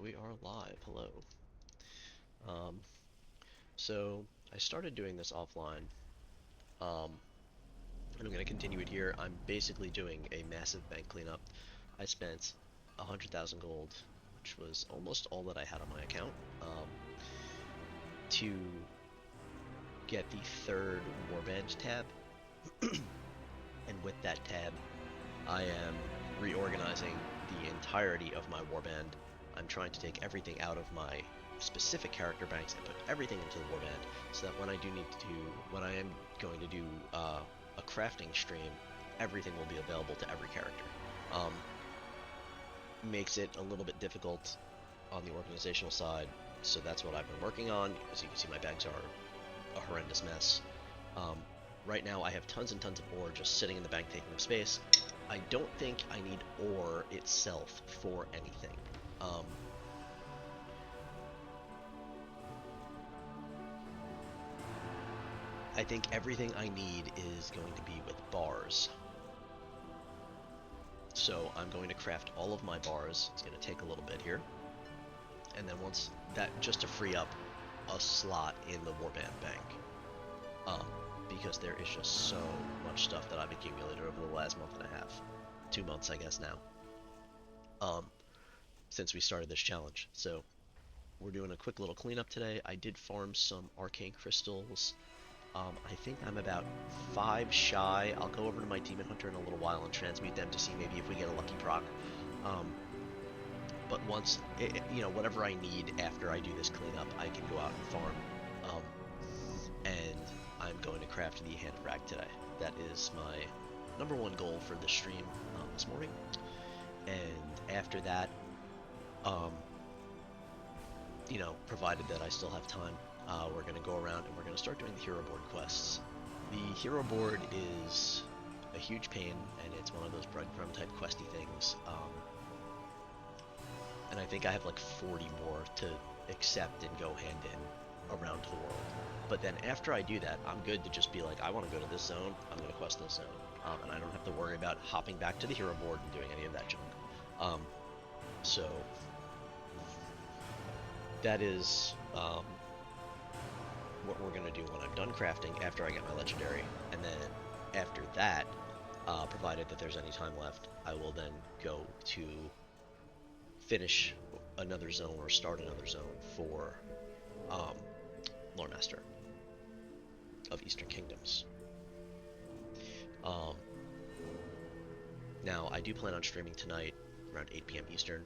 we are live. Hello. Um, so I started doing this offline, um, and I'm going to continue it here. I'm basically doing a massive bank cleanup. I spent 100,000 gold, which was almost all that I had on my account, to get the third warband tab. And with that tab, I am reorganizing the entirety of my warband. I'm trying to take everything out of my specific character banks and put everything into the warband, so that when I am going to do a crafting stream, everything will be available to every character. Um, Makes it a little bit difficult on the organizational side, so that's what I've been working on. As you can see, my bags are a horrendous mess. Um, right now I have tons and tons of ore just sitting in the bank taking up space. I don't think I need ore itself for anything. I think everything I need is going to be with bars. So I'm going to craft all of my bars. It's going to take a little bit here. And then once that, just to free up a slot in the warband bank. Because there is just so much stuff that I've accumulated over the last month and a half. 2 months, I guess, now. Since we started this challenge. So we're doing a quick little cleanup today. I did farm some arcane crystals. I think I'm about 5 shy. I'll go over to my demon hunter in a little while and transmute them to see maybe if we get a lucky proc. But once, whatever I need after I do this cleanup, I can go out and farm. And I'm going to craft the Hand of Rag today. That is my #1 goal for the stream this morning. And after that, provided that I still have time, we're going to go around and we're going to start doing the hero board quests. The hero board is a huge pain, and it's one of those breadcrumb type questy things. And I think I have like 40 more to accept and go hand in around the world. But then after I do that, I'm good to just be like, I want to go to this zone, I'm going to quest this zone. And I don't have to worry about hopping back to the hero board and doing any of that junk. So that is what we're going to do when I'm done crafting after I get my legendary. And then after that, provided that there's any time left, I will then go to finish another zone or start another zone for loremaster of Eastern Kingdoms. Now, I do plan on streaming tonight around 8 p.m. Eastern.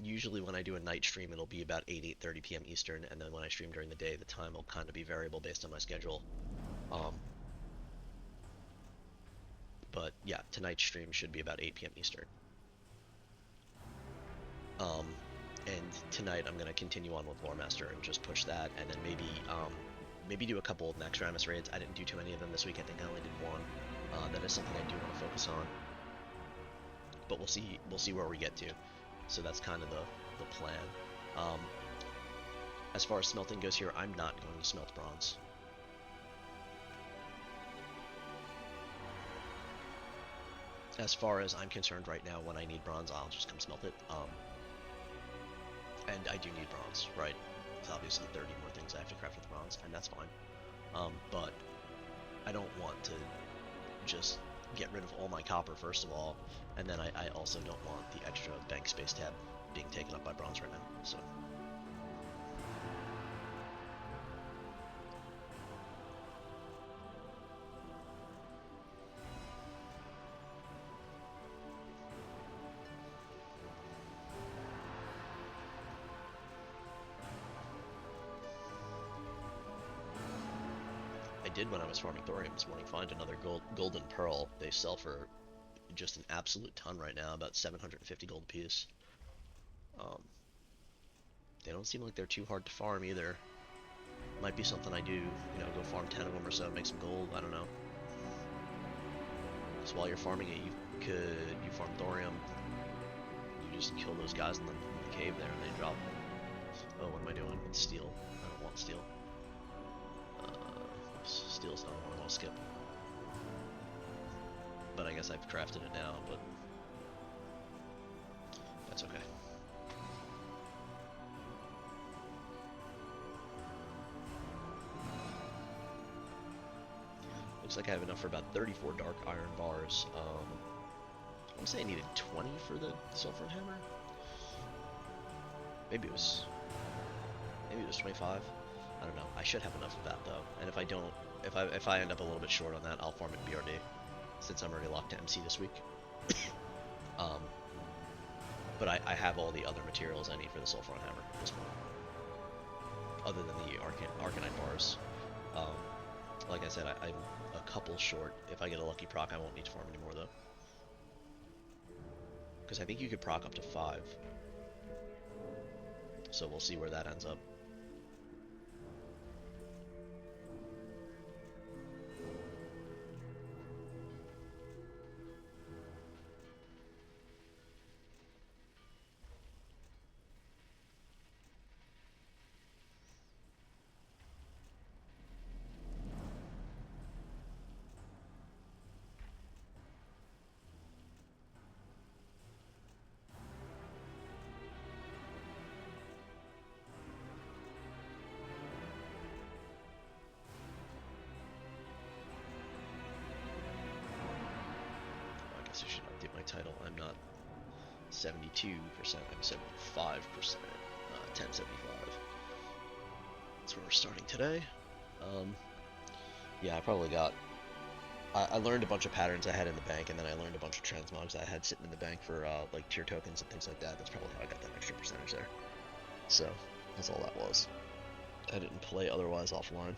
Usually when I do a night stream, it'll be about 8:30 p.m. Eastern, and then when I stream during the day, the time will kind of be variable based on my schedule. But yeah, tonight's stream should be about 8 p.m. Eastern. And tonight I'm going to continue on with Loremaster and just push that, and then maybe do a couple of Max Ramus raids. I didn't do too many of them this week. I think I only did one. That is something I do want to focus on. But we'll see where we get to. So that's kind of the plan. As far as smelting goes here, I'm not going to smelt bronze. As far as I'm concerned right now, when I need bronze, I'll just come smelt it. And I do need bronze, right? It's obviously 30 more things I have to craft with bronze, and that's fine. But I don't want to just get rid of all my copper first of all, and then I also don't want the extra bank space tab being taken up by bronze right now, so. I did, when I was farming thorium this morning, find another golden pearl. They sell for just an absolute ton right now, about 750 gold apiece. They don't seem like they're too hard to farm either. Might be something I do, go farm 10 of them or so, make some gold, I don't know. So while you're farming it, you farm thorium, you just kill those guys in the cave there and they drop. Oh, what am I doing? It's steel. I don't want steel. Steel's not one I want to skip. But I guess I've crafted it now, but That's okay. Looks like I have enough for about 34 dark iron bars. I want to say I needed 20 for the sulfur hammer. Maybe it was 25. I don't know. I should have enough of that though. And if I don't, if I end up a little bit short on that, I'll farm it BRD since I'm already locked to MC this week. But I have all the other materials I need for the sulfur hammer at this point, other than the arcanite bars. Like I said, I'm a couple short. If I get a lucky proc, I won't need to farm anymore though, because I think you could proc up to 5. So we'll see where that ends up. I should update my title. I'm not 72%, I'm 75%, 1075. That's where we're starting today. Yeah, I probably got... I learned a bunch of patterns I had in the bank, and then I learned a bunch of transmogs I had sitting in the bank for like tier tokens and things like that. That's probably how I got that extra percentage there. So, that's all that was. I didn't play otherwise offline.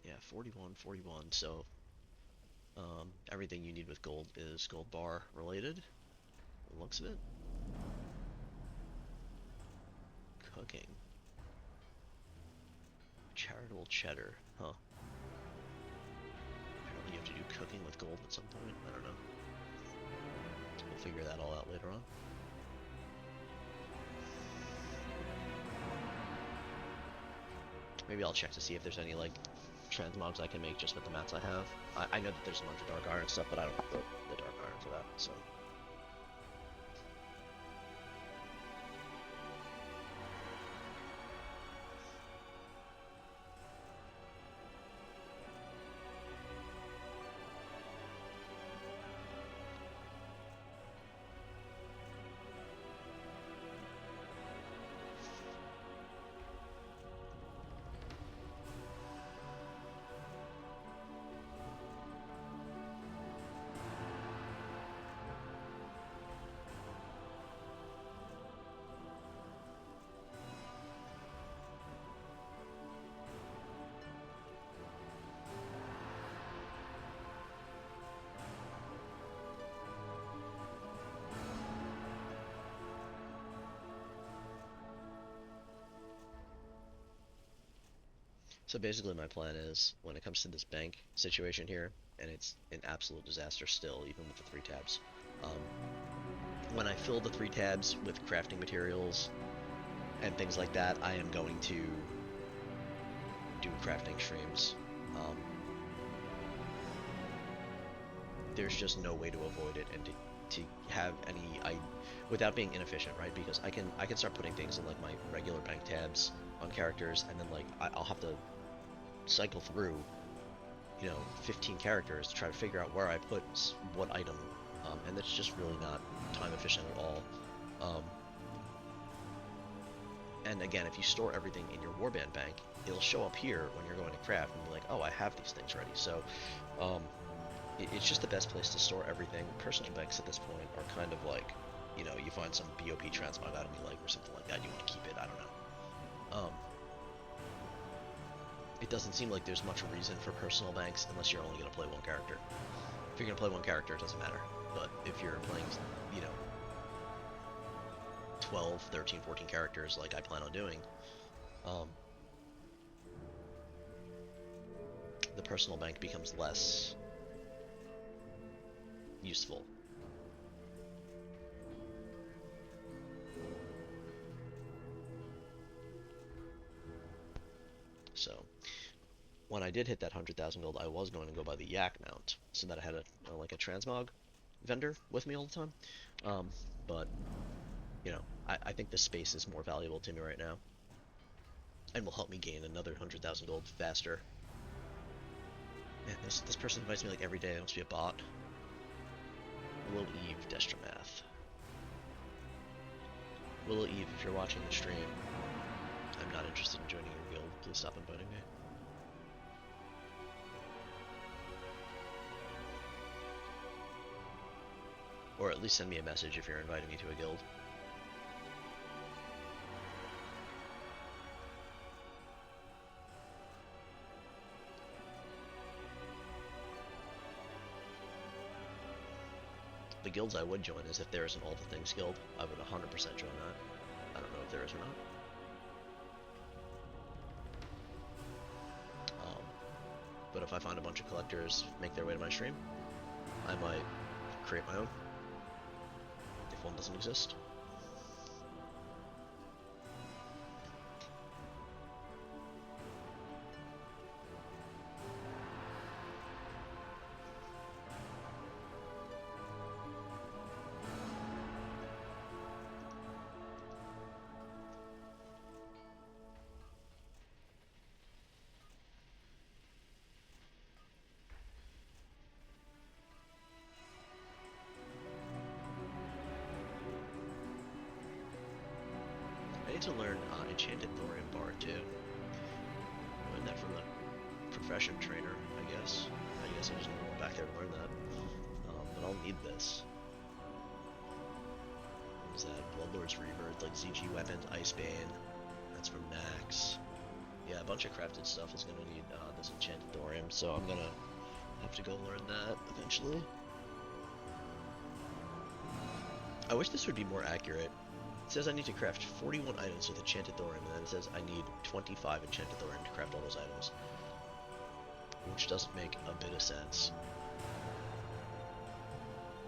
Yeah, 41. So everything you need with gold is gold bar related. The looks of it. Cooking. Charitable cheddar, huh? Apparently you have to do cooking with gold at some point. I don't know. We'll figure that all out later on. Maybe I'll check to see if there's any like transmogs I can make just with the mats I have. I know that there's a bunch of dark iron stuff, but I don't have the dark iron for that, so. So basically my plan is, when it comes to this bank situation here, and it's an absolute disaster still, even with the 3 tabs, um, when I fill the 3 tabs with crafting materials and things like that, I am going to do crafting streams. There's just no way to avoid it, and to have any without being inefficient, right? Because I can start putting things in like my regular bank tabs on characters, and then like I'll have to cycle through, 15 characters to try to figure out where I put what item, and that's just really not time efficient at all. And again, if you store everything in your warband bank, it'll show up here when you're going to craft and be like, oh, I have these things ready. So it's just the best place to store everything. Personal banks at this point are kind of like, you find some BOP transmog item you like or something like that, you want to keep it, I don't know. It doesn't seem like there's much reason for personal banks unless you're only going to play one character. If you're going to play one character, it doesn't matter. But if you're playing, 12, 13, 14 characters like I plan on doing, the personal bank becomes less useful. So when I did hit that 100,000 gold, I was going to go buy the yak mount so that I had like a transmog vendor with me all the time. But I think the space is more valuable to me right now, and will help me gain another 100,000 gold faster. Man, this person invites me like every day. It must be a bot. Willow Eve Destramath. Willow Eve, if you're watching the stream, I'm not interested in joining your guild. Please stop inviting me. Or at least send me a message if you're inviting me to a guild. The guilds I would join is if there is an All the Things guild. I would 100% join that. I don't know if there is or not. But if I find a bunch of collectors make their way to my stream, I might create my own, if one doesn't exist. I need to learn Enchanted Thorium Bard too. Learned that from the profession trainer, I guess. I just never went back there to learn that. But I'll need this. What is that? Bloodlord's Rebirth, like ZG weapons, Icebane. That's from Nax. Yeah, a bunch of crafted stuff is gonna need this Enchanted Thorium, so I'm gonna have to go learn that eventually. I wish this would be more accurate. It says I need to craft 41 items with Enchanted Thorium, and then it says I need 25 Enchanted Thorium to craft all those items. Which doesn't make a bit of sense.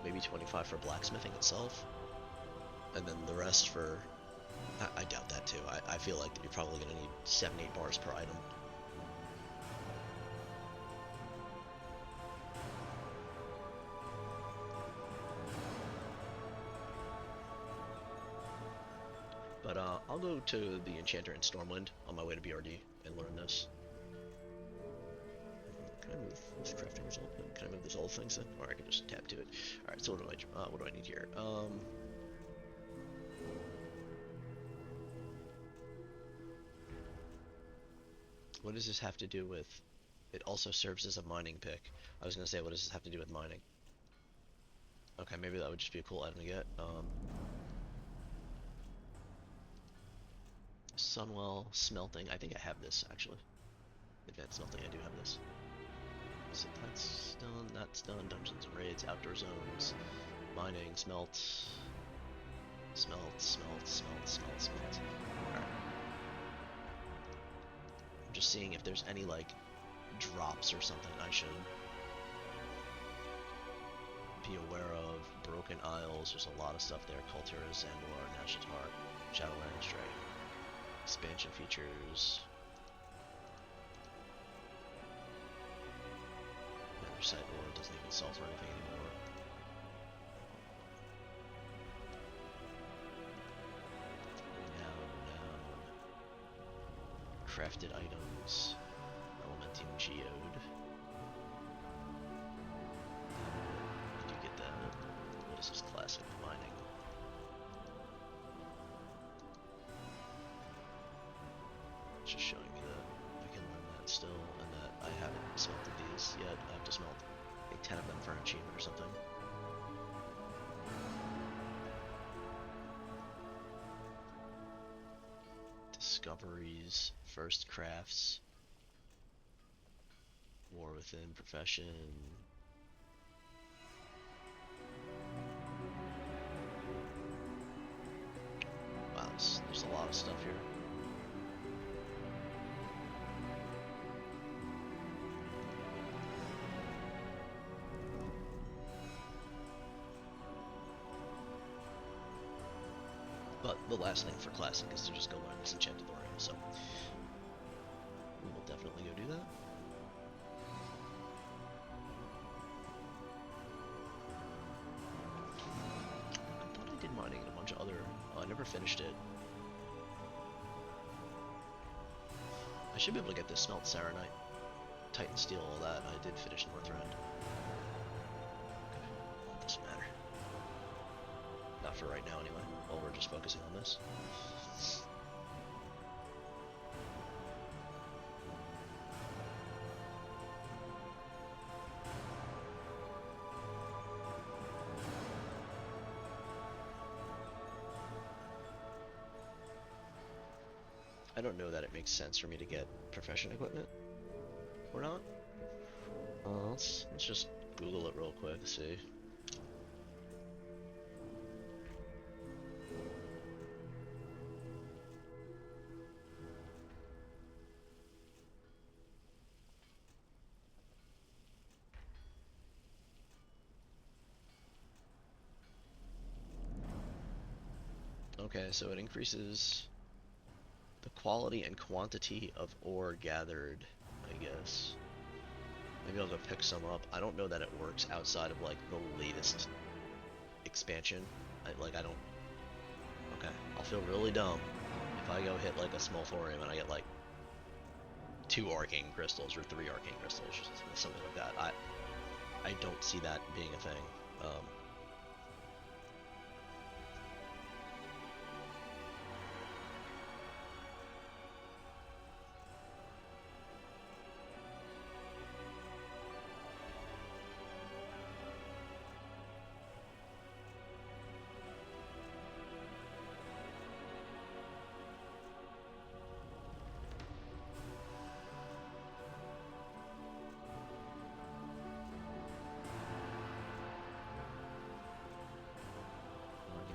Maybe 25 for blacksmithing itself, and then the rest for... I doubt that too. I feel like you're probably going to need 7-8 bars per item. But I'll go to the Enchanter in Stormwind on my way to BRD and learn this. Can I move this crafting result? Can I move this old things then? Or I can just tap to it. Alright, so what do I need here? What does this have to do with... It also serves as a mining pick. I was gonna say, what does this have to do with mining? Okay, maybe that would just be a cool item to get. Sunwell Smelting. I think I have this, actually. Advanced Smelting, I do have this. So that's done. Dungeons and Raids, Outdoor Zones, Mining, Smelt. Smelt. Alright. just seeing if there's any, like, drops or something I should be aware of. Broken Isles, there's a lot of stuff there. Kultura, Zandor, Nashatar, Shadowlands, Dragon. Expansion features. Nether Site Ore doesn't even sell for anything anymore. Noun. Crafted items. Elementing Geode. You do get that. What is this? Classic mining. Just showing me that I can learn that still, and that I haven't smelted these yet. I have to smelt like 10 of them for an achievement or something. Discoveries, first crafts, War Within, profession. Wow, there's a lot of stuff here. But the last thing for Classic is to just go learn this enchanted thorium, so we will definitely go do that. I thought I did mining in a bunch of other... Oh, I never finished it. I should be able to get this smelt Saronite, Titan Steel, all that. I did finish Northrend. Okay, well, it doesn't matter. Not for right now, anyway. While we're just focusing on this. I don't know that it makes sense for me to get profession equipment or not. Let's just Google it real quick to see. Okay, so it increases the quality and quantity of ore gathered, I guess. Maybe I'll go pick some up. I don't know that it works outside of, like, the latest expansion. I don't... Okay, I'll feel really dumb if I go hit, like, a small thorium and I get, like, 2 arcane crystals or 3 arcane crystals, or something like that. I don't see that being a thing.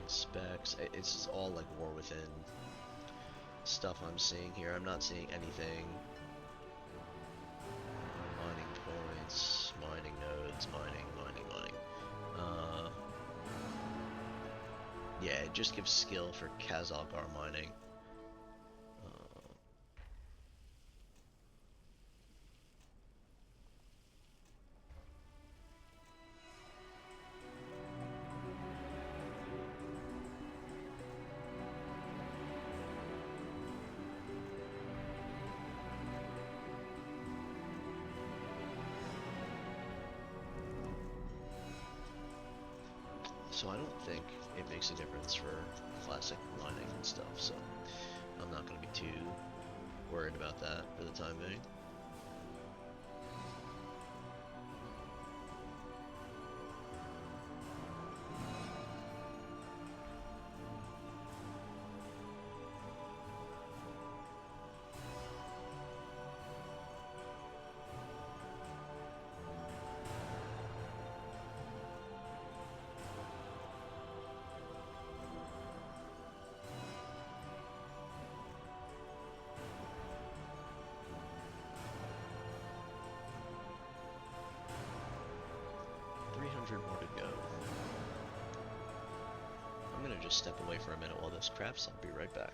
Specs. It's all like War Within stuff I'm seeing here. I'm not seeing anything. Mining points, mining nodes, mining. Yeah, it just gives skill for Kazalgar mining. So I don't think it makes a difference for classic mining and stuff, so I'm not going to be too worried about that for the time being. just step away for a minute while this crafts. I'll be right back.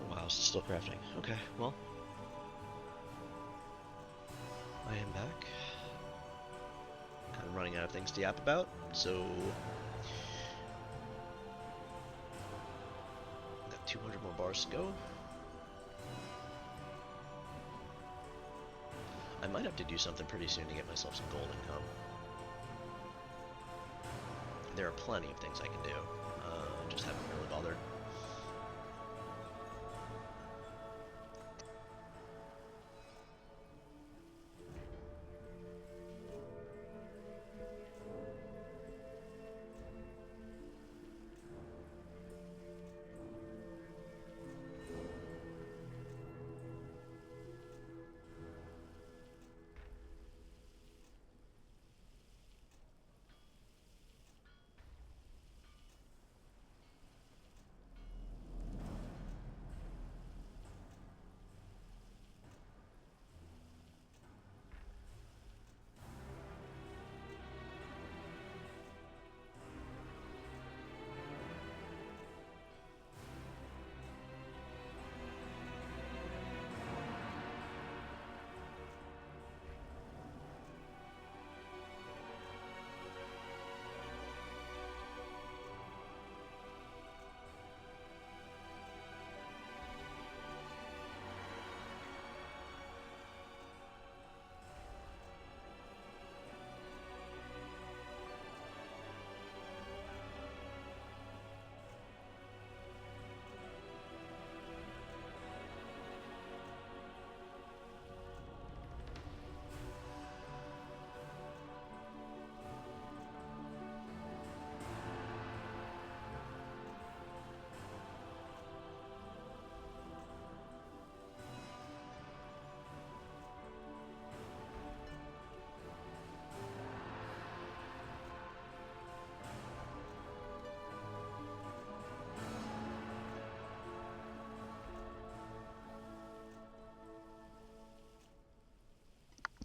Wow, still crafting. Okay, well, I am back. Kind of running out of things to yap about, so got 200 more bars to go. I might have to do something pretty soon to get myself some gold income. There are plenty of things I can do. Just haven't really bothered.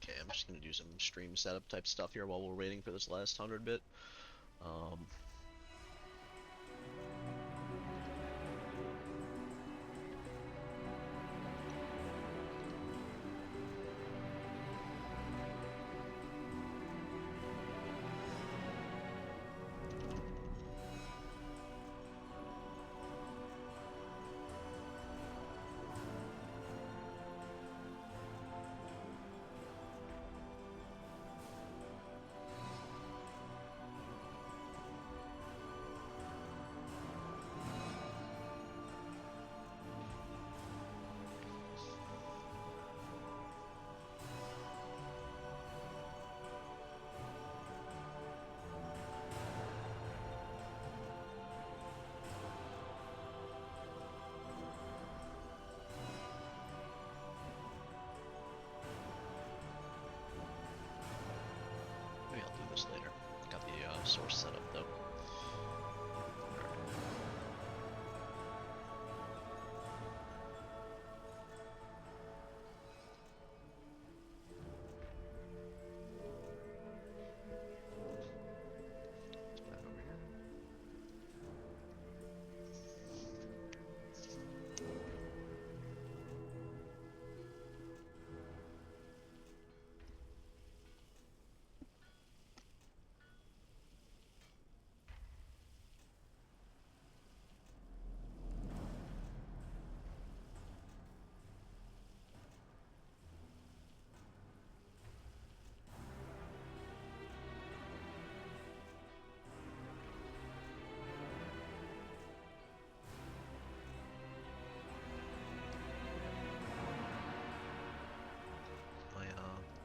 Okay, I'm just gonna do some stream setup type stuff here while we're waiting for this last 100 bit. resource setup though.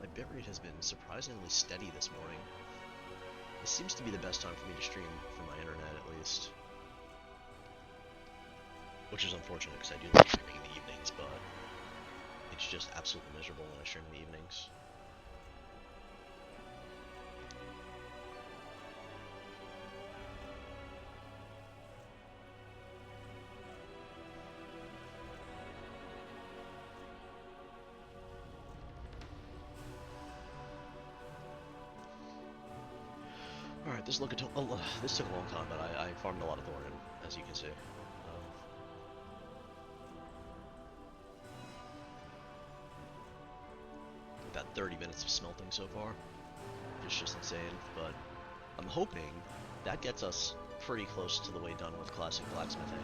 My bitrate has been surprisingly steady this morning. This seems to be the best time for me to stream for my internet, at least. Which is unfortunate because I do like streaming in the evenings, but it's just absolutely miserable when I stream in the evenings. Alright, this took a long time, but I farmed a lot of thorium, as you can see. About 30 minutes of smelting so far. It's just insane, but I'm hoping that gets us pretty close to the way done with classic blacksmithing.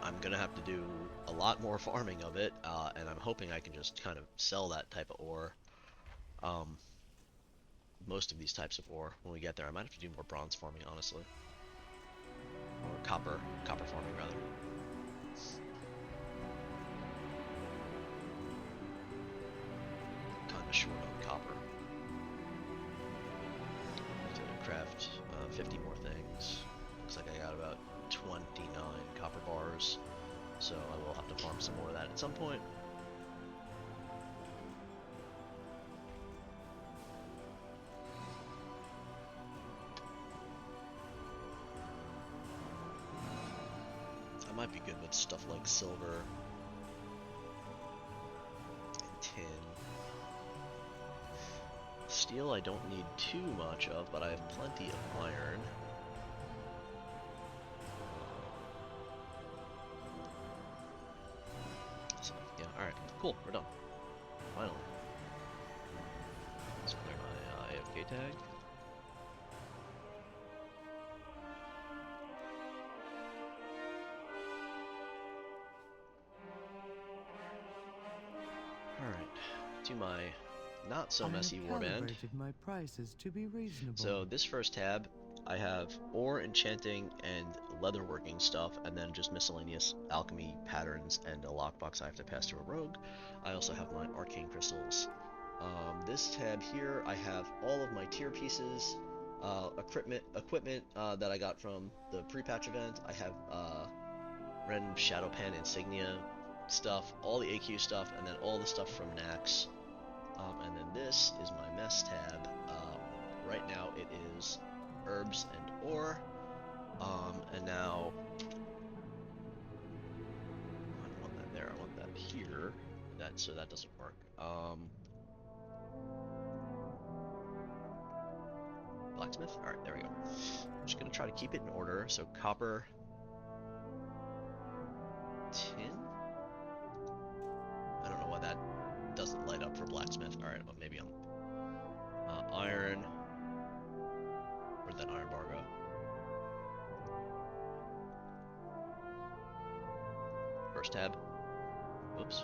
I'm gonna have to do a lot more farming of it, and I'm hoping I can just kind of sell that type of ore. Most of these types of ore when we get there. I might have to do more bronze farming, honestly. Or copper farming, rather. Kinda short on copper. To craft 50 more things. Looks like I got about 29 copper bars, so I will have to farm some more of that at some point. I might be good with stuff like silver and tin. Steel I don't need too much of, but I have plenty of iron. So, yeah, alright, cool, we're done. Finally. Let's clear my AFK tag. Alright, to my not so messy warband. My prices to be reasonable. So this first tab, I have ore enchanting and leatherworking stuff, and then just miscellaneous alchemy patterns and a lockbox I have to pass to a rogue. I also have my arcane crystals. This tab here, I have all of my tier pieces, equipment that I got from the pre-patch event. I have random shadow pen insignia stuff, all the AQ stuff, and then all the stuff from Nax. And then this is my mess tab. Right now it is herbs and ore. And now I don't want that there. I want that here. So that doesn't work. Blacksmith. All right, there we go. I'm just gonna try to keep it in order. So copper, tin. I don't know why that doesn't light up for blacksmith. All right, well, maybe I'm iron. Where'd that iron bar go? First tab. Oops.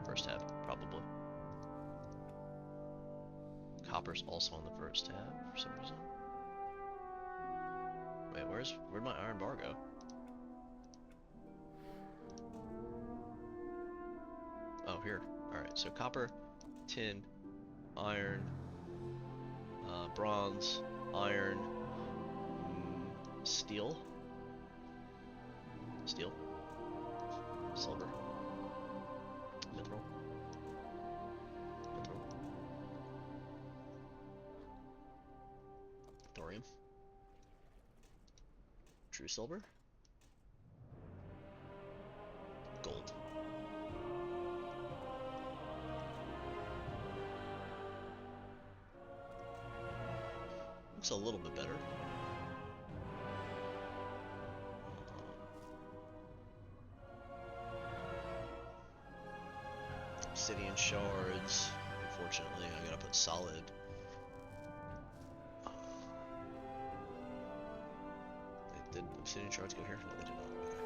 First tab, probably. Copper's also on the first tab for some reason. Wait, where'd my iron bar go? Oh, here. Alright, so copper, tin, iron, bronze, iron, steel, silver, mithril, thorium. True silver? Gold. Looks a little bit better. Obsidian shards. Unfortunately, I gotta put solid. Did obsidian shards go here? No, they did not. Okay.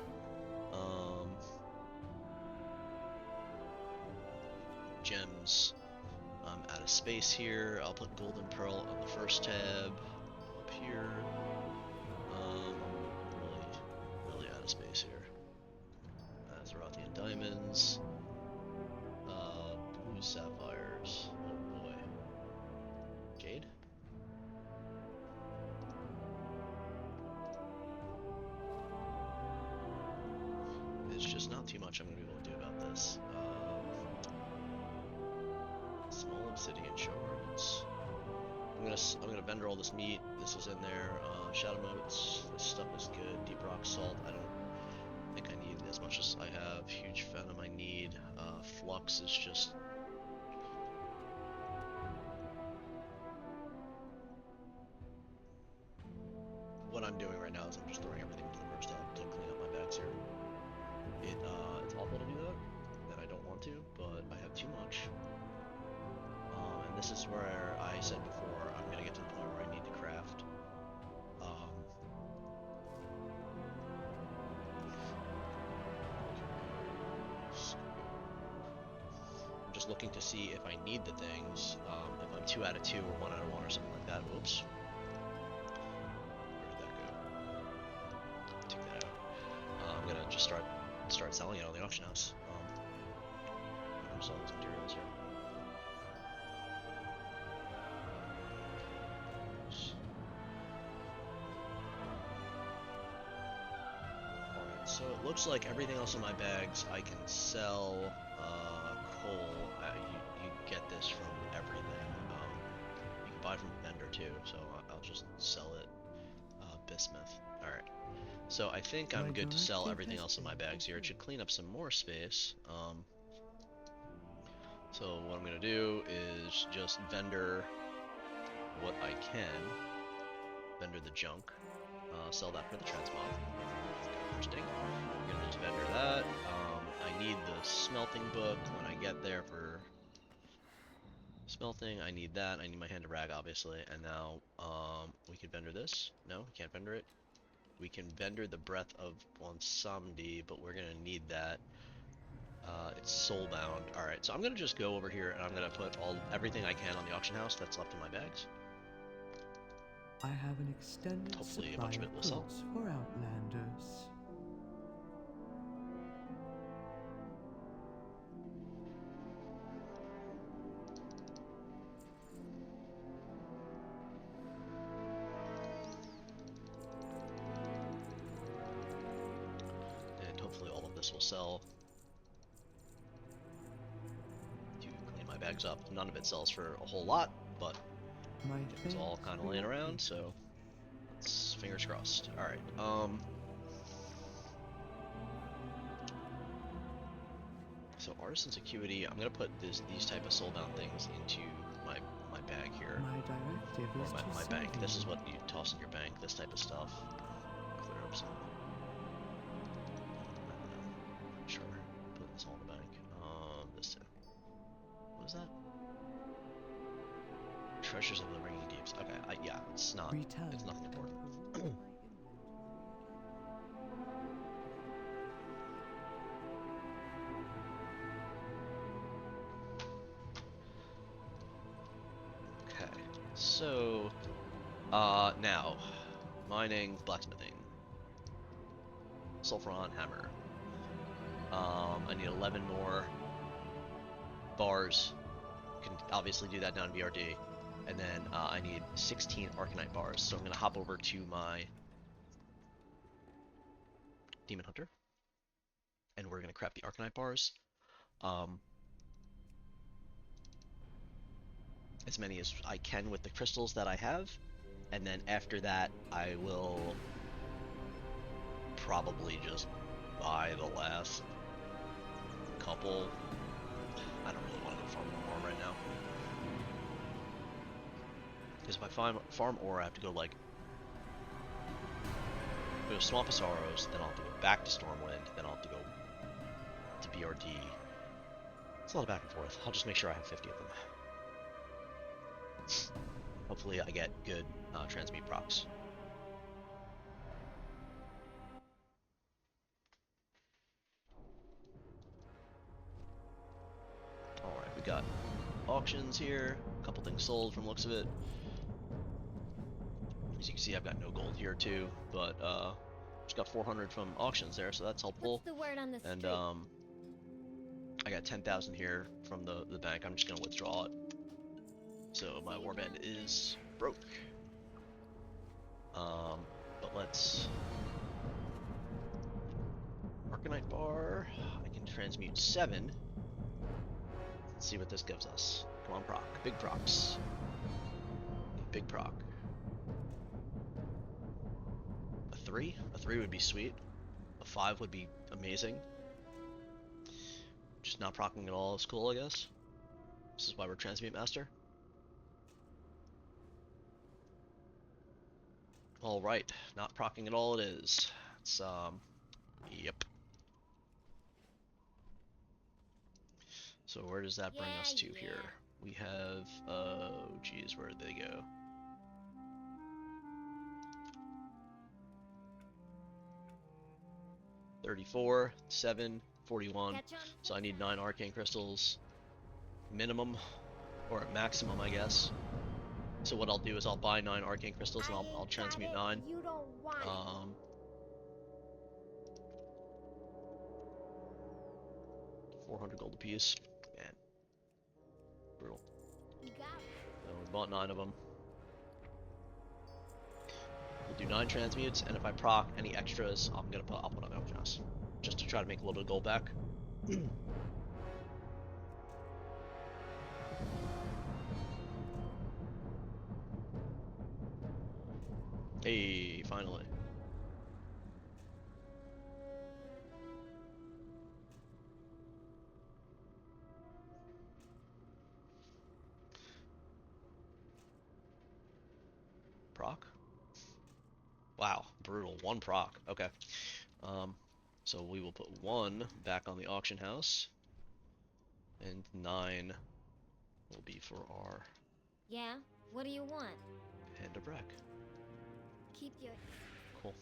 Gems. I'm out of space here. I'll put golden pearl on the first tab. Up here. Really out of space here. Arathi diamonds. Blue sapphires. Oh boy. Jade? There's just not too much I'm gonna be able to do about this. Small obsidian shards. I'm gonna vendor all this meat. This is in there. Shadow motes. This stuff is good. Deep rock salt. I don't think I need as much as I have. Huge venom I need. Flux is just. What I'm doing right now is I'm just throwing everything into the first tab to clean up my bags here. It's awful to do that, and I don't want to, but I have too much. And this is where I said before, I'm gonna get to the point where I need to craft. I'm just looking to see if I need the things, if I'm 2 out of 2 or 1 out of 1 or something like that. Whoops. Where did that go? Take that out. I'm gonna just start selling it on the auction house. I'm gonna sell these materials here. So it looks like everything else in my bags I can sell. Coal, you get this from everything. You can buy from a vendor too, so I'll just sell it. Bismuth. Alright. So I think I'm good to sell everything else in my bags here. It should clean up some more space. So what I'm going to do is just vendor what I can. Vendor the junk. Sell that for the transmog. Interesting. I'm gonna just vendor that. I need the smelting book when I get there for smelting. I need that. I need my hand to rag, obviously. And now, we can vendor this. No, we can't vendor it. We can vendor the breath of Bonsomdi, but we're gonna need that. It's soulbound. All right, so I'm gonna just go over here and I'm gonna put everything I can on the auction house that's left in my bags. I have an extended Hopefully a supply bunch of it will sell. goods for outlanders. And hopefully all of this will sell. To clean my bags up. None of it sells for a whole lot, but it's all kind of laying around, so let's fingers crossed. All right. So artisan's acuity. I'm gonna put these type of soulbound things into my bag here, My directive is or to my sell bank. This is them. what you toss in your bank. This type of stuff. Clear up some. Sure. Put this all in the bank. This. What is that? Treasures of the Ringing Deeps. Okay, yeah, it's not. Return It's nothing important. to my Okay, so now mining, blacksmithing, sulfuron hammer. I need 11 more bars. Can obviously do that down in BRD. And then I need 16 Arcanite bars. So I'm going to hop over to my Demon Hunter. And we're going to craft the Arcanite bars. As many as I can with the crystals that I have. And then after that, I will probably just buy the last couple. I don't really want to go farm more ore right now. Because if I farm ore, I have to go like go to Swamp of Sorrows, then I'll have to go back to Stormwind, then I'll have to go to BRD. It's a lot of back and forth. I'll just make sure I have 50 of them. Hopefully I get good transmute procs. Alright, we got auctions here. A couple things sold from the looks of it. As you can see, I've got no gold here too, but just got 400 from auctions there, so that's helpful. What's the word on the street? And I got 10,000 here from the bank. I'm just gonna withdraw it. So my warband is broke. But let's Arcanite bar. I can transmute 7. Let's see what this gives us. Come on, proc. Big procs. Big proc. A 3? A 3 would be sweet. A 5 would be amazing. Just not procking at all is cool, I guess. This is why we're Transmute Master. Alright, not procking at all it is. It's, yep. So where does that bring us to here? We have, oh geez, where did they go? $34, 7, 41. So I need 9 arcane crystals minimum, or at maximum, I guess. So what I'll do is I'll buy 9 arcane crystals and I'll transmute 9. You don't want it. 400 gold apiece. Man, brutal. You got it. So we bought 9 of them. We'll do 9 transmutes, and if I proc any extras, I'll put on Auction House, just to try to make a little bit of gold back. Hey, finally. Proc? Wow, brutal. 1 proc. Okay. So we will put 1 back on the auction house, and 9 will be for our Yeah? What do you want? Hand of Wreck. Keep your... Cool.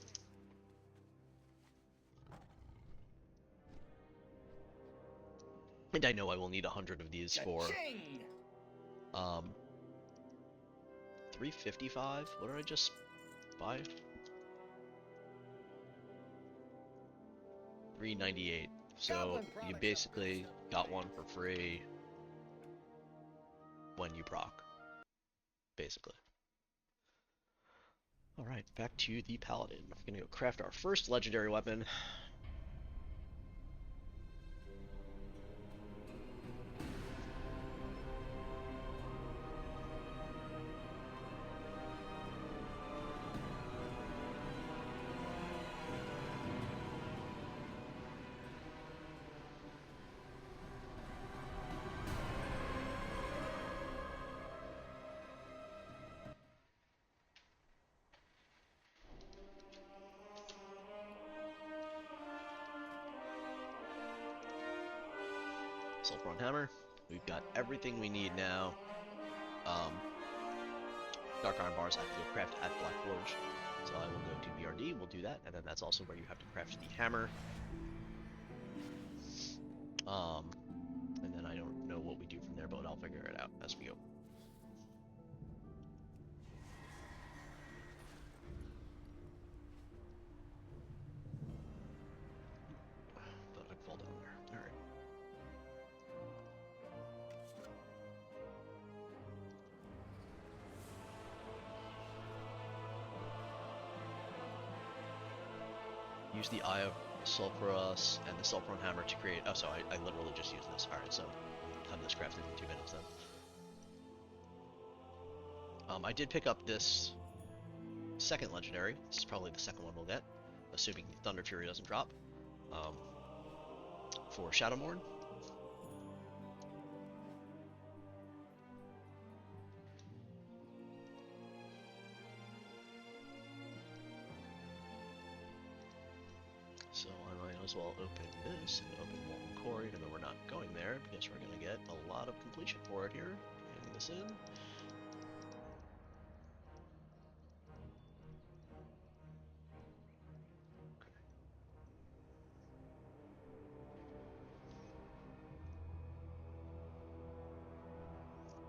And I know I will need 100 of these for 355. What did I just buy? 398. So you basically got 1 for free when you proc, basically. Alright, back to the Paladin. We're gonna go craft our first legendary weapon. Sulfuron hammer. We've got everything we need now. Dark iron bars I have to go craft at Black Forge. So I will go to BRD, we'll do that, and then that's also where you have to craft the hammer. And then I don't know what we do from there, but I'll figure it out as we go. Thought I'd fall down there. Alright. Use the Eye of Sulfuras and the Sulfuron hammer to create. Oh, so I literally just used this. Alright, so have this crafted in 2 minutes then. I did pick up this second legendary. This is probably the second one we'll get. assuming the Thunder Fury doesn't drop, um, for Shadowmourne. So I might as well open this and open Molten Core, even though we're not going there, because we're going to get a lot of completion for it here. Putting this in.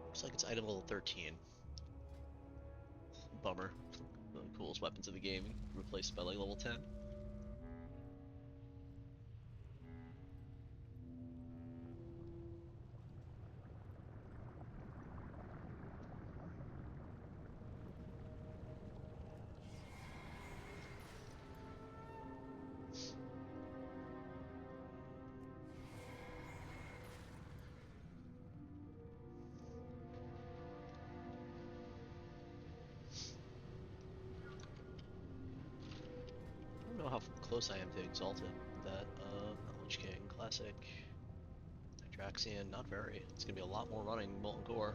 Looks like it's item level 13. Bummer. The coolest weapons of the game replaced by like level 10. I don't know how close I am to Exalted. That, Knowledge King, Classic, Hydraxian, not very. It's gonna be a lot more running Molten Core.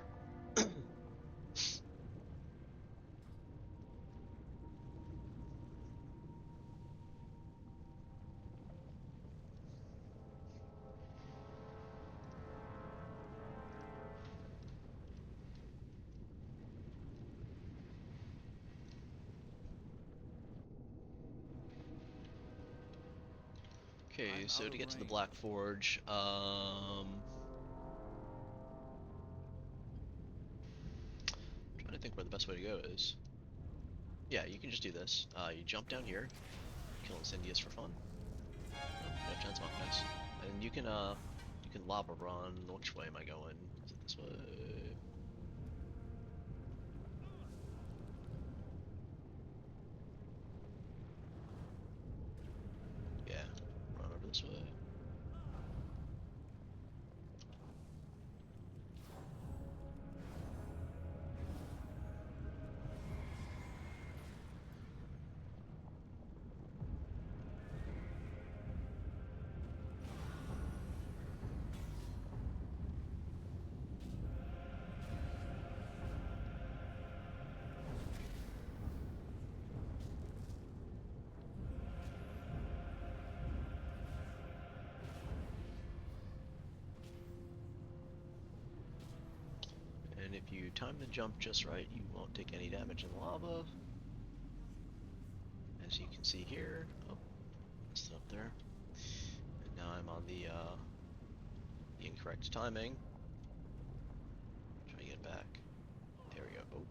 Okay, so to get to the Black Forge, trying to think where the best way to go is. Yeah, you can just do this. You jump down here, kill Incendius for fun. Oh, we have Chance Monk, nice. And you can lava run. Which way am I going? Is it this way? Yeah, run over this way. And if you time the jump just right, you won't take any damage in the lava. As you can see here. Oh, messed it up there. And now I'm on the incorrect timing. Try to get back. There we go. Oh.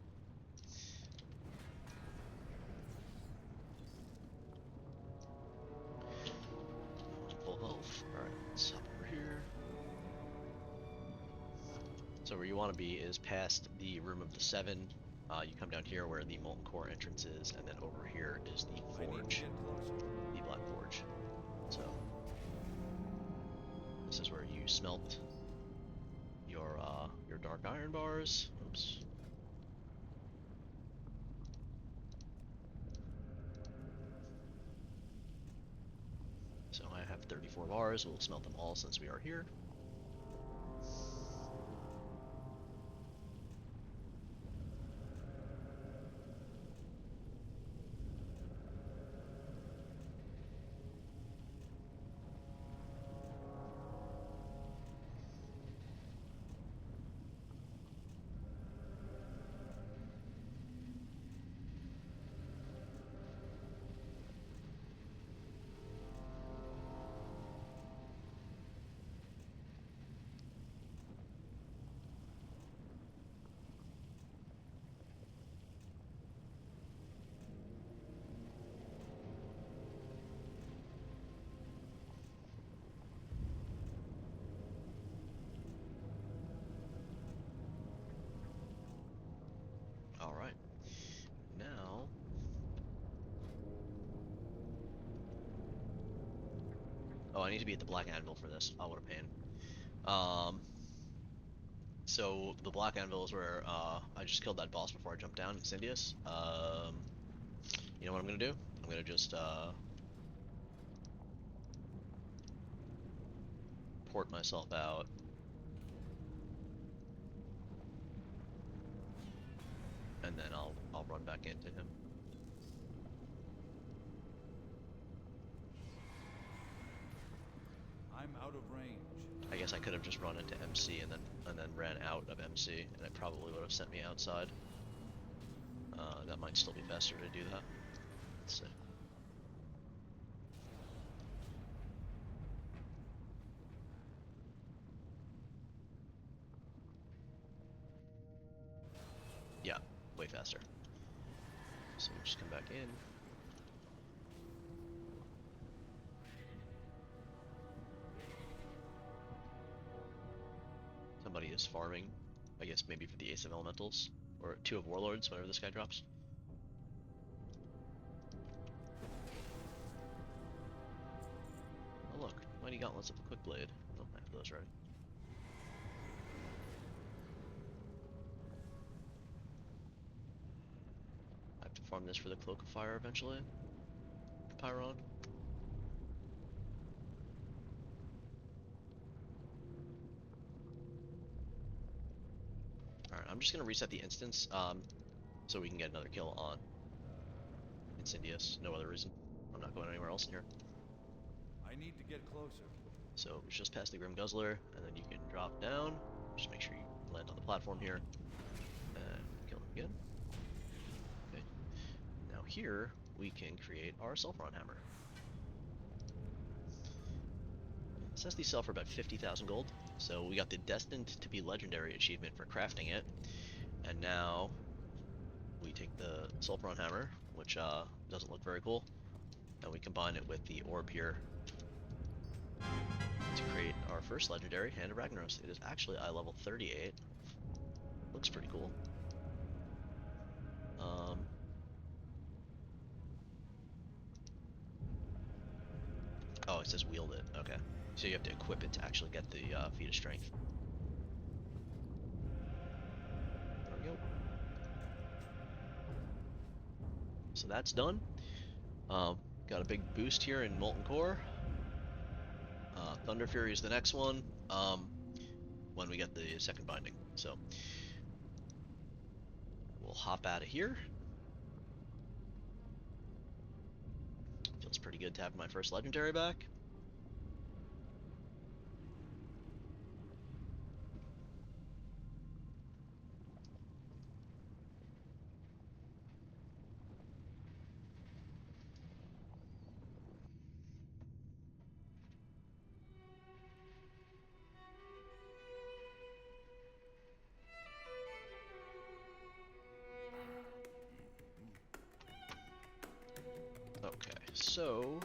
Full health. Alright, let's hop over here. So where you want to be is past the Room of the Seven. You come down here where the Molten Core entrance is, and then over here is the Forge, the Black Forge. So this is where you smelt your dark iron bars. Oops. So I have 34 bars. We'll smelt them all since we are here. Alright. Now... Oh, I need to be at the Black Anvil for this. Oh, what a pain. So the Black Anvil is where I just killed that boss before I jumped down, Incendius. You know what I'm gonna do? I'm gonna just port myself out. And then I'll run back into him. I'm out of range. I guess I could have just run into MC and then ran out of MC, and it probably would have sent me outside. That might still be faster to do that. Let's see. Yeah, way faster. So we'll just come back in. Somebody is farming, I guess maybe for the Ace of Elementals, or 2 of Warlords whenever this guy drops. Oh look, Mighty Gauntlets of the Quick Blade. Oh, I have those ready. I have to farm this for the Cloak of Fire eventually. Pyron. Alright, I'm just gonna reset the instance, so we can get another kill on Incendius. No other reason. I'm not going anywhere else in here. I need to get closer. So it's just past the Grim Guzzler, and then you can drop down. Just make sure you land on the platform here, and kill him again. Okay. Now here we can create our Sulfuron hammer. It says these sell for about 50,000 gold. So we got the Destined to be Legendary achievement for crafting it, and now we take the Sulfuron hammer, which doesn't look very cool, and we combine it with the orb here to create our first legendary, Hand of Ragnaros. It is actually eye level 38. Looks pretty cool. Oh, it says wield it. Okay. So you have to equip it to actually get the feat of strength. There we go. So that's done. Got a big boost here in Molten Core. Thunder Fury is the next one, when we get the second binding. So we'll hop out of here. Feels pretty good to have my first legendary back. Okay, so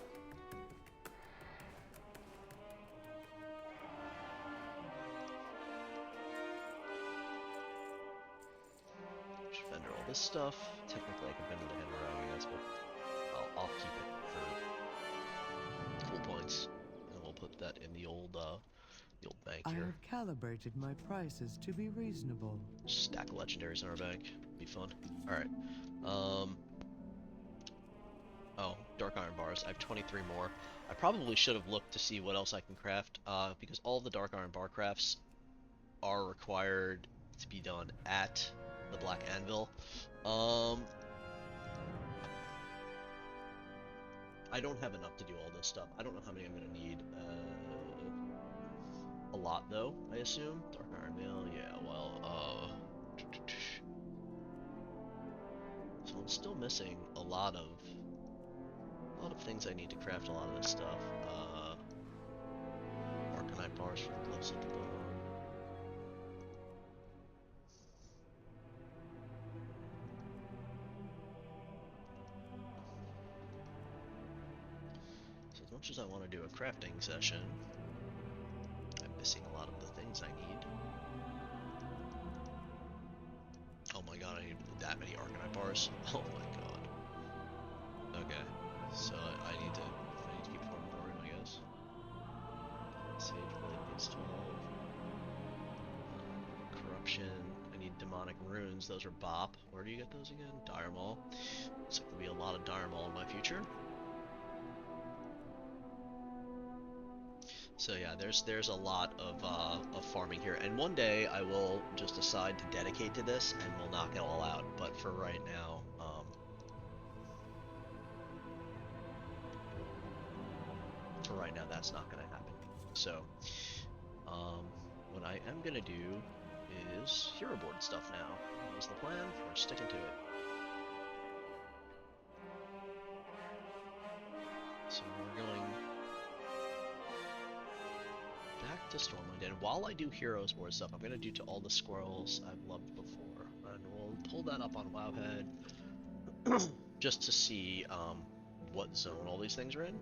just vendor all this stuff. Technically, I can vendor the hammer out, I guess, but I'll keep it for full points, and we'll put that in the old bank I here. have calibrated my prices to be reasonable. Stack of legendaries in our bank. Be fun. All right. Oh, dark iron bars. I have 23 more. I probably should have looked to see what else I can craft, because all the dark iron bar crafts are required to be done at the Black Anvil. I don't have enough to do all this stuff. I don't know how many I'm gonna need. A lot though, I assume. Dark iron mail, yeah. Well, so I'm still missing a lot of things I need to craft a lot of this stuff. Arcanite bars for the gloves of the dawn. So as much as I want to do a crafting session, I'm missing a lot of the things I need. Oh my god, I need that many Arcanite bars. Oh my god. Okay, so I need to keep farming more, I guess. Sage Blade needs 12. Corruption. I need Demonic Runes. Those are bop. Where do you get those again? Dire Maul. Looks like there'll be a lot of Dire Maul in my future. So yeah, there's a lot of farming here, and one day I will just decide to dedicate to this, and we'll knock it all out. But for right now, that's not gonna happen. So, what I am gonna do is hero board stuff now. That was the plan. We're sticking to it. So we're going back to Stormwind, and while I do heroes board stuff, I'm gonna do to all the squirrels I've loved before, and we'll pull that up on Wowhead just to see what zone all these things are in.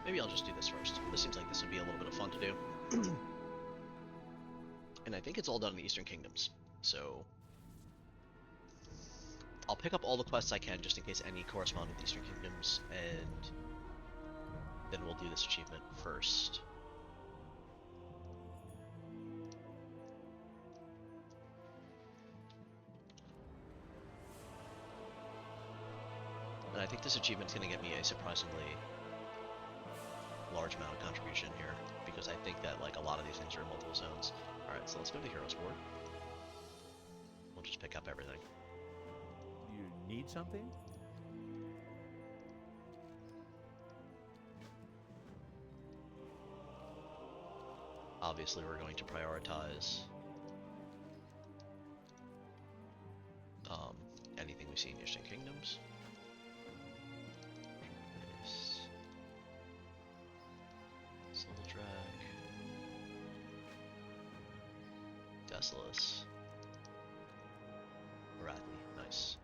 Maybe I'll just do this first. This seems like this would be a little bit of fun to do. And I think it's all done in the Eastern Kingdoms. So I'll pick up all the quests I can just in case any correspond with the Eastern Kingdoms, and then we'll do this achievement first. And I think this achievement's going to get me a surprisingly large amount of contribution here, because I think that like a lot of these things are in multiple zones. Alright, so let's go to Heroes Board. We'll just pick up everything. You need something? Obviously, we're going to prioritize anything we see in Eastern Kingdoms. Nice. Souldrag. Desolus. Arathi, nice.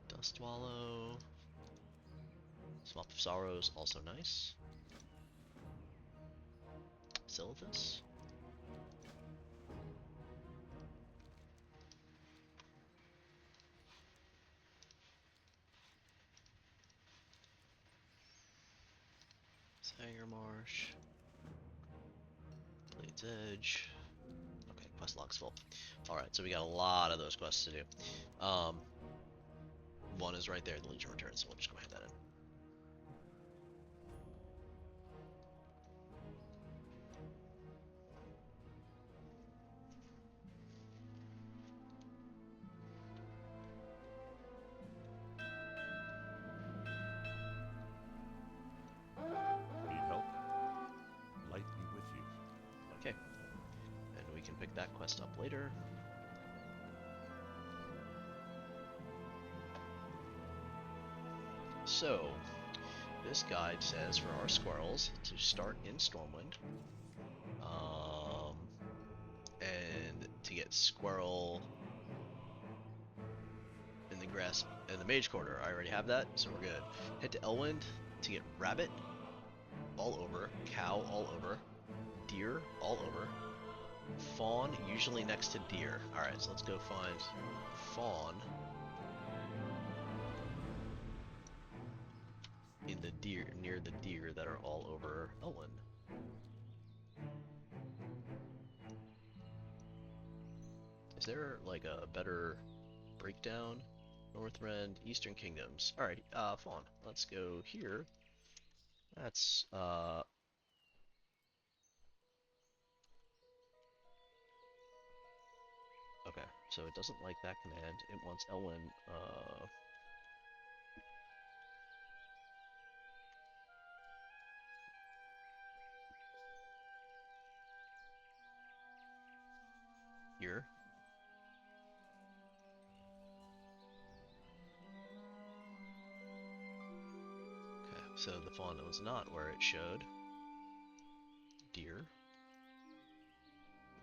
Dustwallow. Swamp of Sorrows, also nice. Sylphus. Sanger Marsh. Blade's Edge. Okay, quest log's full. Alright, so we got a lot of those quests to do. One is right there, the Legion Returns, so we'll just go ahead and hit that in. Need help? Light be with you. Okay. And we can pick that quest up later. So, this guide says for our squirrels to start in Stormwind, and to get squirrel in the grass in the mage quarter. I already have that, so we're good. Head to Elwind to get rabbit all over, cow all over, deer all over, fawn usually next to deer. All right, so let's go find fawn in the deer, near the deer that are all over Elwind. Is there like a better breakdown? Northrend, Eastern Kingdoms. All right, fawn. Let's go here. That's okay. So it doesn't like that command. It wants Elwyn. Here. Okay, so the fawn was not where it showed. Deer.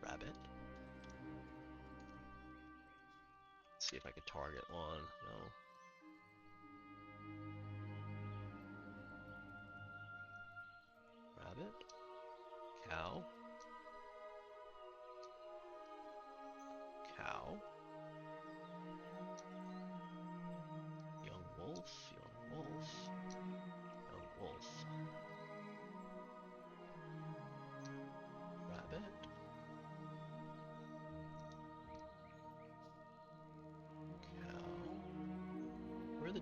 Rabbit. Let's see if I could target one. No. Rabbit. Cow. Cow.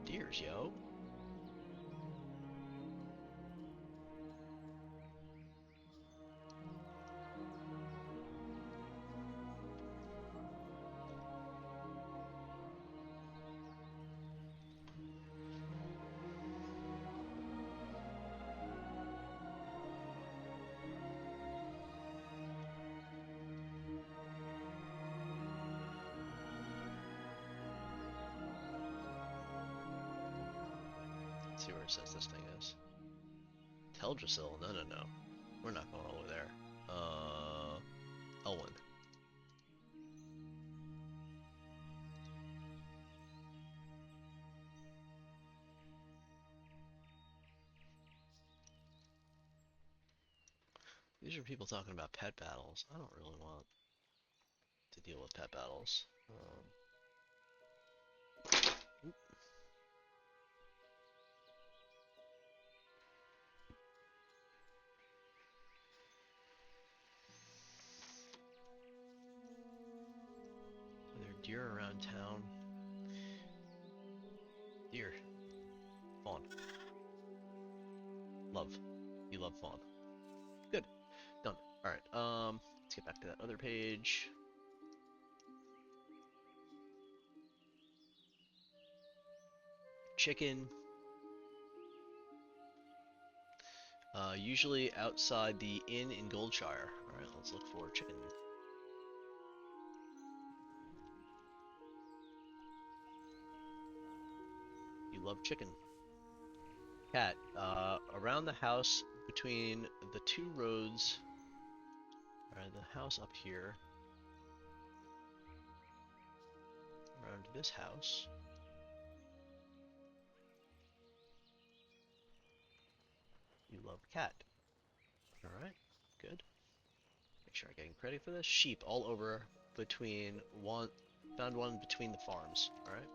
Deers, yo. Let's see where it says this thing is. Teldrassil? No, no, no. We're not going all the way there. Elwyn. These are people talking about pet battles. I don't really want to deal with pet battles. Oop. Are there deer around town? Deer. Fawn. Love. You love fawn. Good. Done. Alright, let's get back to that other page. Chicken. Usually outside the inn in Goldshire. Alright, let's look for chicken. You love chicken. Cat. Around the house between the two roads. Alright, the house up here. Around this house. You love cat. Alright, good. Make sure I'm getting credit for this. Sheep all over between one. Found one between the farms. Alright,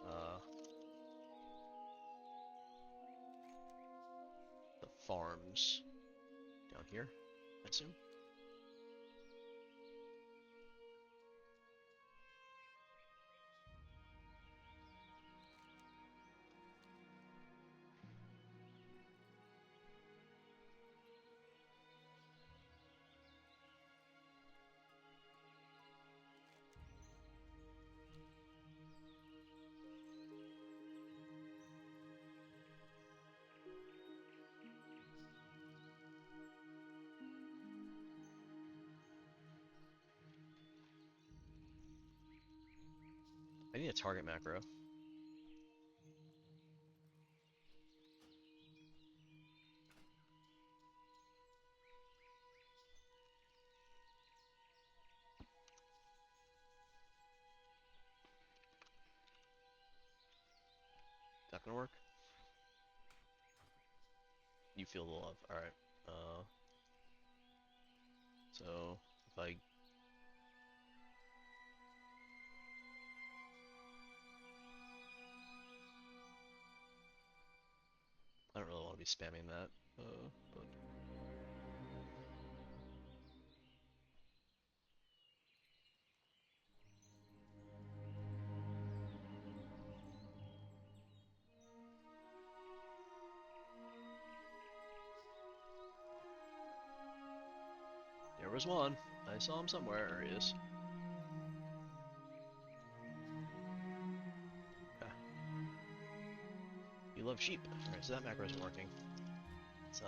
the farms. Down here, I assume. I need a target macro. That gonna work? You feel the love. Alright. So if I don't really want to be spamming that, but there was one. I saw him somewhere. There he is. Okay. You love sheep. Alright, so that macro isn't working. It's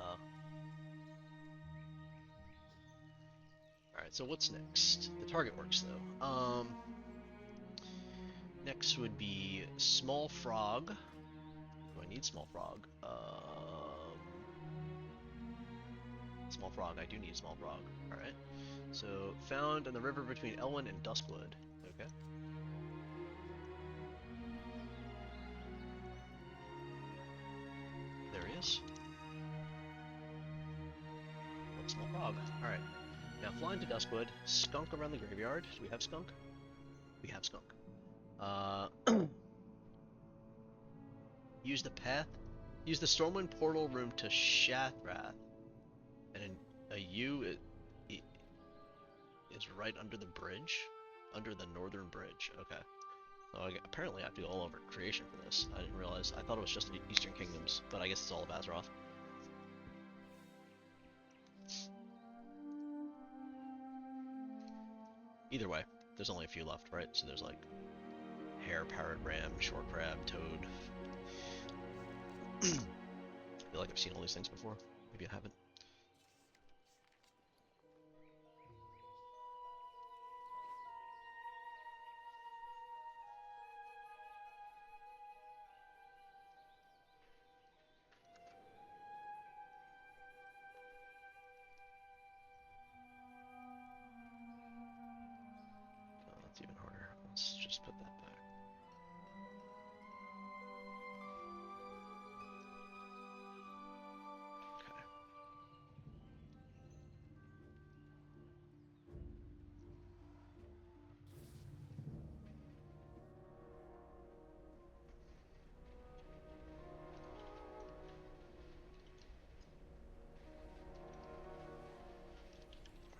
Alright, so what's next? The target works though. Next would be small frog. Do I need small frog? Small frog. I do need small frog. Alright. So found in the river between Elwyn and Duskwood. Okay. There he is. Love small frog. Alright. Now flying to Duskwood. Skunk around the graveyard. Do we have skunk? We have skunk. Use the path. Use the Stormwind portal room to Shathrath. And a U is right under the bridge. Under the northern bridge. Okay. Oh, apparently I have to go all over creation for this. I didn't realize. I thought it was just the Eastern Kingdoms, but I guess it's all of Azeroth. Either way, there's only a few left, right? So there's like hare, parrot, ram, shore crab, toad. I feel like I've seen all these things before. Maybe I haven't. Oh, that's even harder. Let's just put that back. Okay.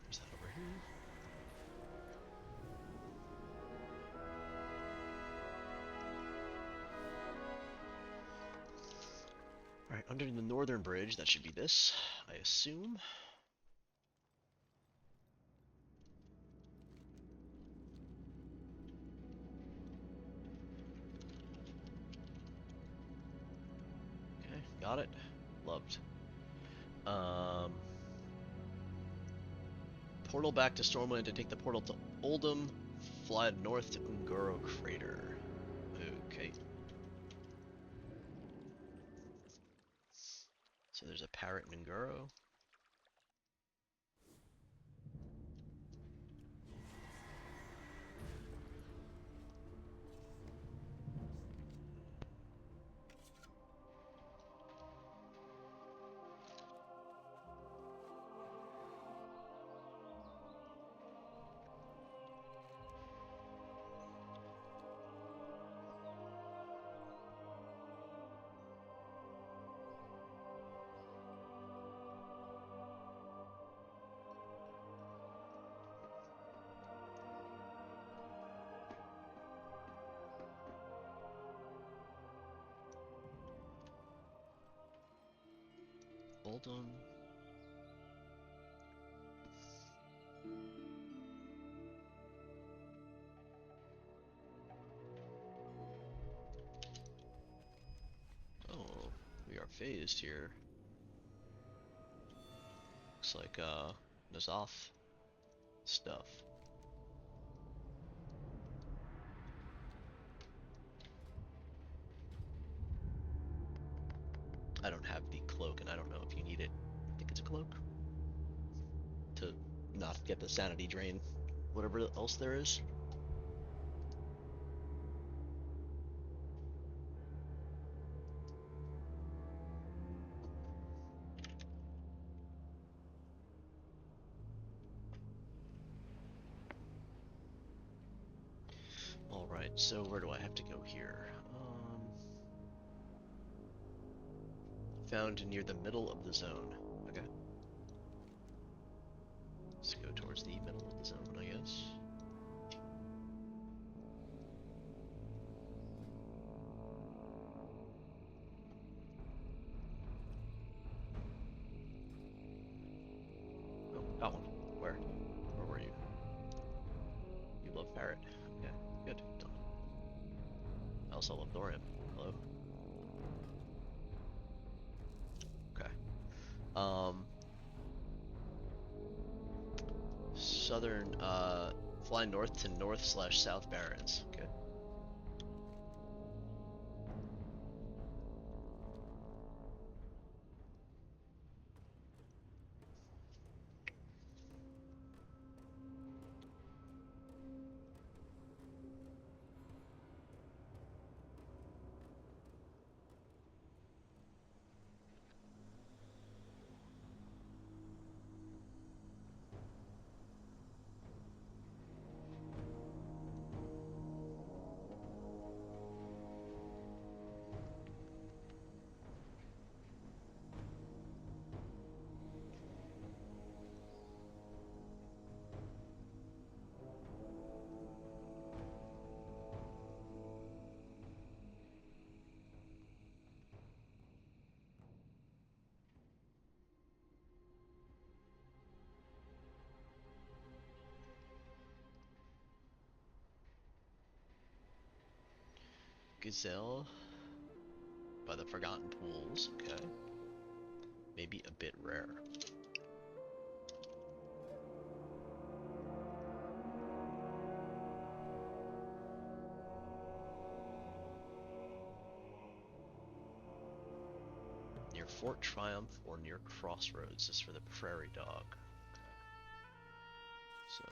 Where's that over here? Alright, under the northern bridge, that should be this, I assume. Okay, got it. Loved. Portal back to Stormwind to take the portal to Oldham, fly north to Ungoro Crater. Okay. So there's a parrot in Ungoro. Oldham. Oh, we are phased here. Looks like Nazoth stuff. I don't have the cloak, and I don't know if you need it. I think it's a cloak to not get the sanity drain, whatever else there is. Alright, so where do I have to go here? Found near the middle of the zone. Okay. Let's go towards the middle of the zone, I guess. Oh, got one. Where? Where were you? You love parrot. Okay, good. Done. I also love thorium. Hello. Okay. Southern, fly north to north/south Barrens. Okay. Gazelle by the Forgotten Pools. Okay. Maybe a bit rare. Near Fort Triumph or near Crossroads. This is for the Prairie Dog. Okay. So,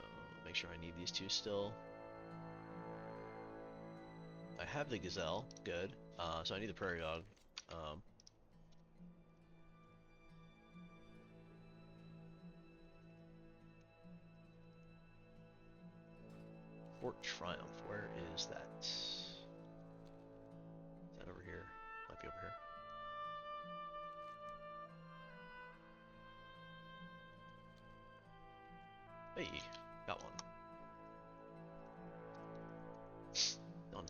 make sure I need these two still. I have the Gazelle. Good. So I need the Prairie Dog. Fort Triumph. Where is that? Is that over here? Might be over here. Hey, got one. Done.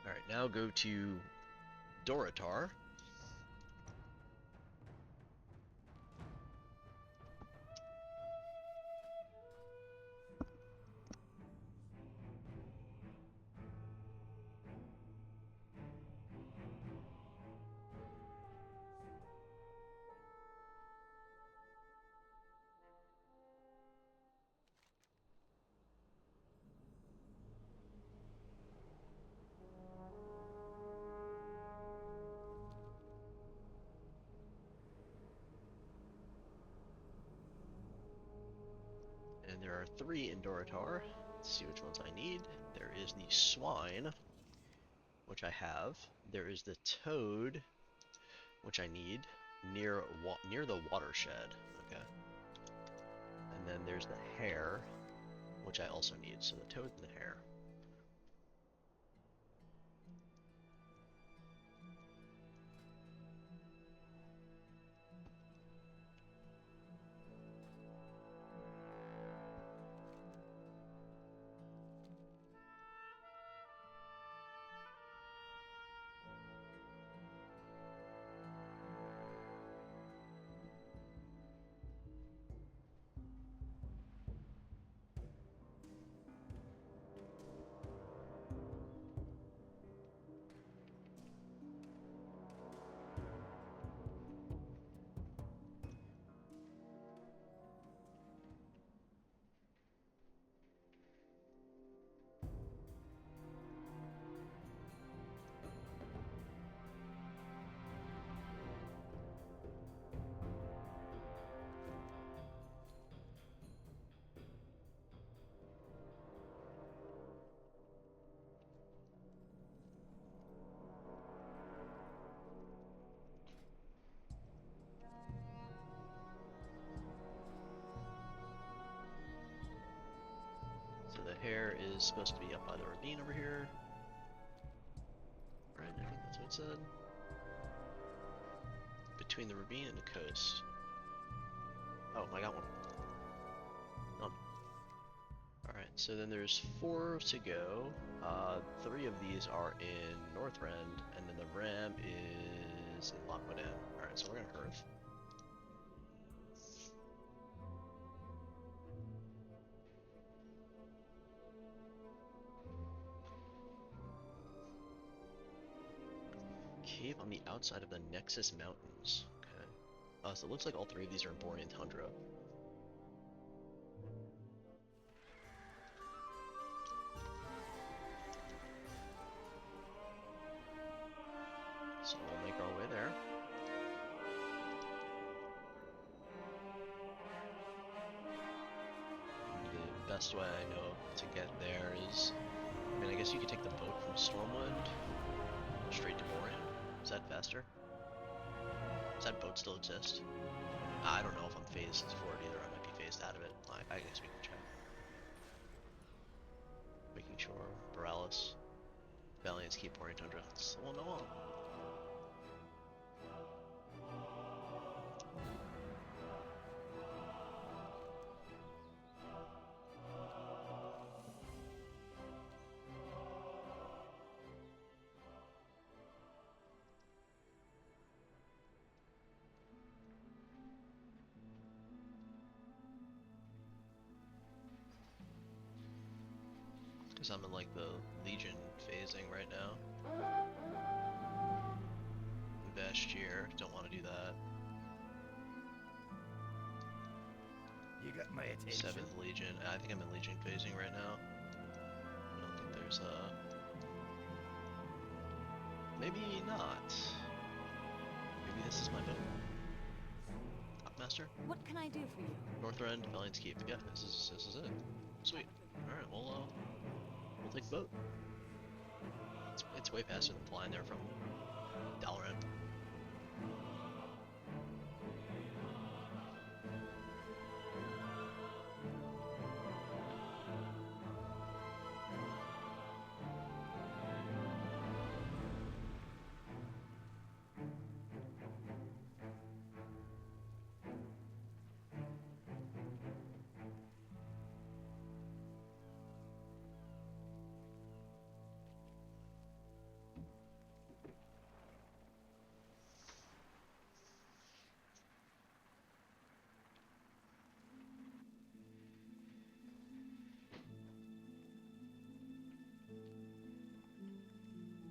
Alright, now go to Dorotar. And there are 3 in Dorotar. Let's see which ones I need. There is the Swine, which I have. There is the Toad, which I need, near the watershed. Okay. And then there's the Hare, which I also need. So the Toad and the Hare. So the Hare is supposed to be up by the ravine over here. Right, I think that's what it said. Between the ravine and the coast. Oh, I got one. Done. Alright, so then there's 4 to go. 3 of these are in Northrend, and then the Ram is in Lockwood Inn. Alright, so we're gonna Hearth. Cave on the outside of the Nexus Mountains. Okay. So it looks like all 3 of these are in Borean Tundra. So we'll make our way there. The best way I know to get there is, I mean, I guess you could take the boat from Stormwind straight to Borean. Is that faster? Does that boat still exist? I don't know if I'm phased for it either. I might be phased out of it. I guess we can check. Making sure. Borealis. Valiants keep Borean Tundra. So we'll know on. Because I'm in like the Legion phasing right now. Bestier, don't want to do that. You got my attention. 7th Legion, I think I'm in Legion phasing right now. I don't think there's maybe not. Maybe this is my boat. Master? What can I do for you? North End, Valiant's Keep. Yeah, this is it. Sweet. Alright, we'll take the boat. It's way faster than flying there from Dalaran.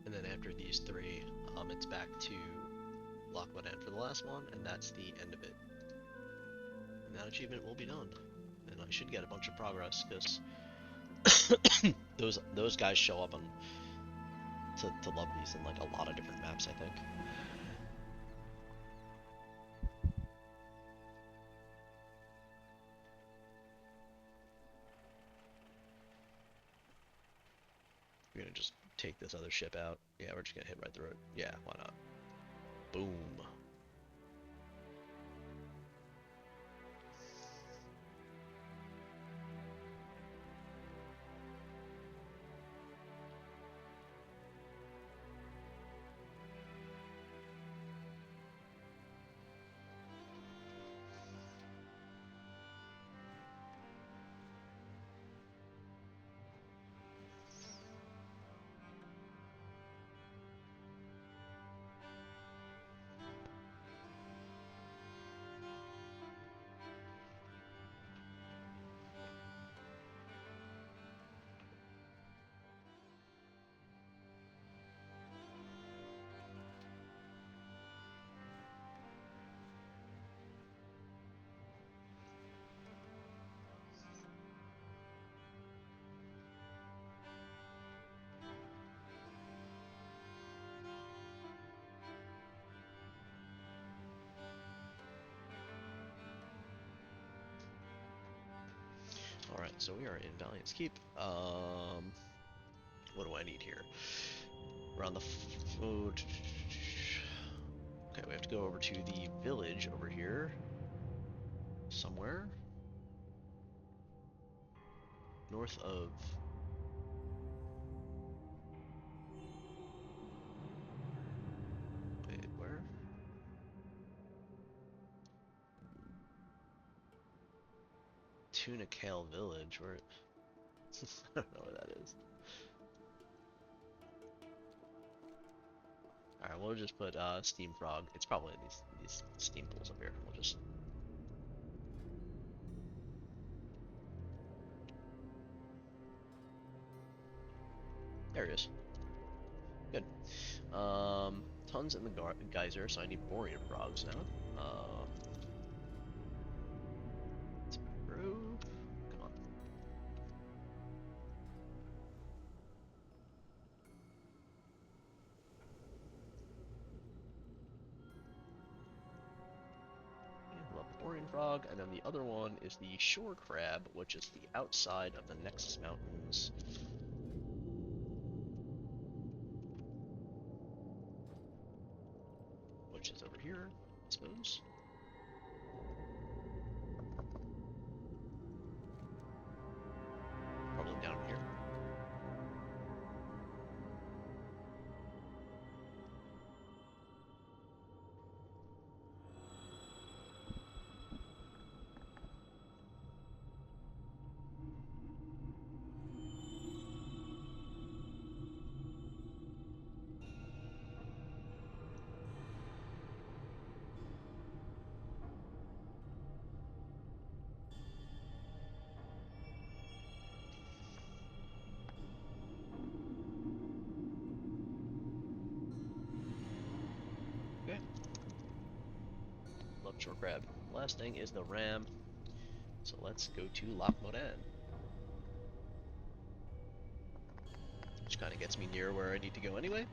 And then after these 3, it's back to Lockwood End for the last one, and that's the end of it. And that achievement will be done. And I should get a bunch of progress, because those guys show up on to love these in like a lot of different maps, I think. We're gonna just take this other ship out. Yeah, we're just gonna hit right through it. Yeah, why not? Boom. Alright, so we are in Valiant's Keep. What do I need here? We're on the food. Okay, we have to go over to the village over here. Somewhere. North of... Wait, where? Tunicale Village, where... I don't know where that is. Alright, we'll just put Steam Frog. It's probably in these steam pools up here. We'll just... There he is. Good. Tons in the geyser, so I need borean frogs now. Let's improve. Come on. Love the borean frog, and then the other one is the shore crab, which is the outside of the Nexus Mountains. Which is over here, I suppose. Probably down here. short crab. Last thing is the ram. So let's go to Lac Moran. Which kind of gets me near where I need to go anyway.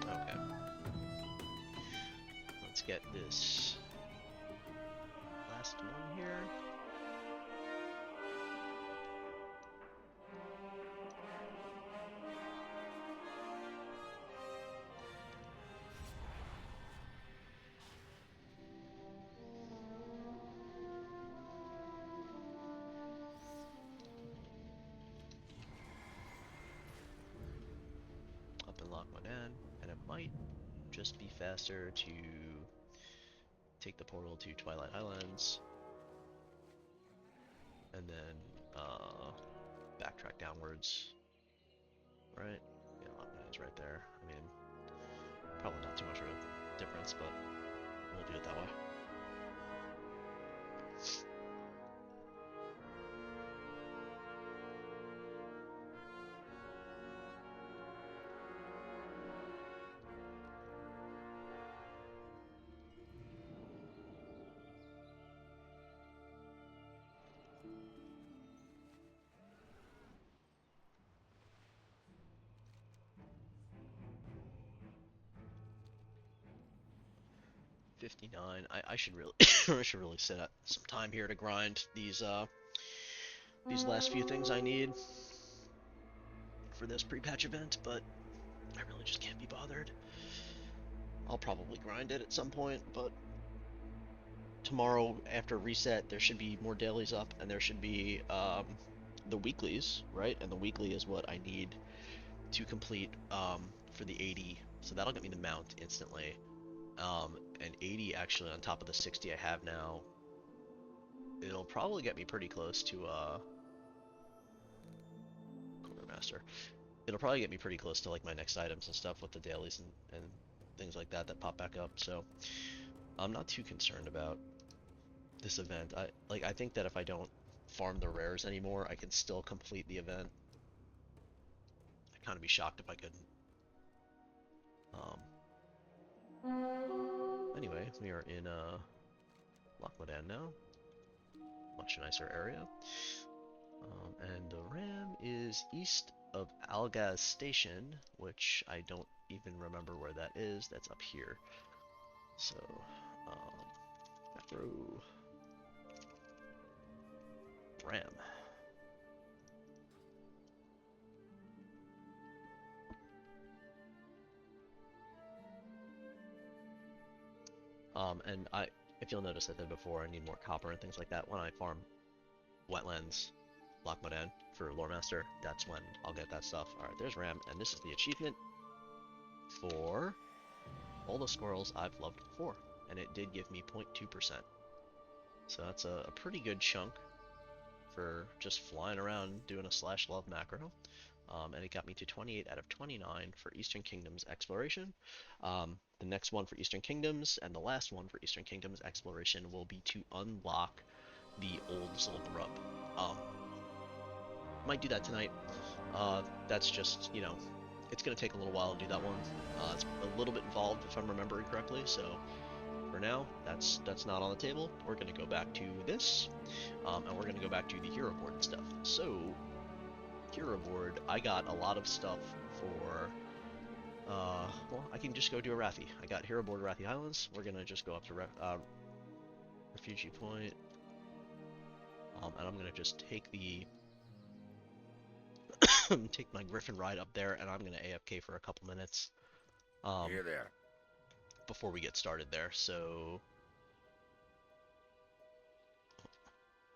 Okay. Let's get this last one here. Up in Lac Moran, and it might just be faster to take the portal to Twilight Highlands and then backtrack downwards. Right? Yeah, Lac Moran's right there. I mean, probably not too much of a difference, but we'll do it that way. I should really I should really set up some time here to grind these last few things I need for this pre-patch event, but I really just can't be bothered. I'll probably grind it at some point, but tomorrow after reset there should be more dailies up, and there should be the weeklies, right? And the weekly is what I need to complete for the 80, so that'll get me the mount instantly. And 80 actually on top of the 60 I have now. It'll probably get me pretty close to Quartermaster. It'll probably get me pretty close to like my next items and stuff with the dailies and things like that that pop back up. So I'm not too concerned about this event. I think that if I don't farm the rares anymore, I can still complete the event. I'd kind of be shocked if I couldn't. Anyway, we are in Lac Moran now. Much nicer area. And the ram is east of Algaz Station, which I don't even remember where that is. That's up here. So, macro ram. And if you'll notice, I said before, I need more copper and things like that. When I farm wetlands, Lac Moran for loremaster, that's when I'll get that stuff. Alright, there's ram, and this is the achievement for all the squirrels I've loved before, and it did give me 0.2%. So that's a pretty good chunk for just flying around doing a /love macro. And it got me to 28 out of 29 for Eastern Kingdoms exploration. The next one for Eastern Kingdoms and the last one for Eastern Kingdoms exploration will be to unlock the old Zul'Thurub. Might do that tonight. That's just, you know, it's going to take a little while to do that one. It's a little bit involved if I'm remembering correctly, so for now, that's not on the table. We're going to go back to this, and we're going to go back to the hero board and stuff. So, hero board, I got a lot of stuff for, well, I can just go do Arathi. I got hero board Arathi Highlands. We're going to just go up to Refugee Point, and I'm going to just take the take my Griffin ride up there, and I'm going to AFK for a couple minutes Here there. before we get started there. So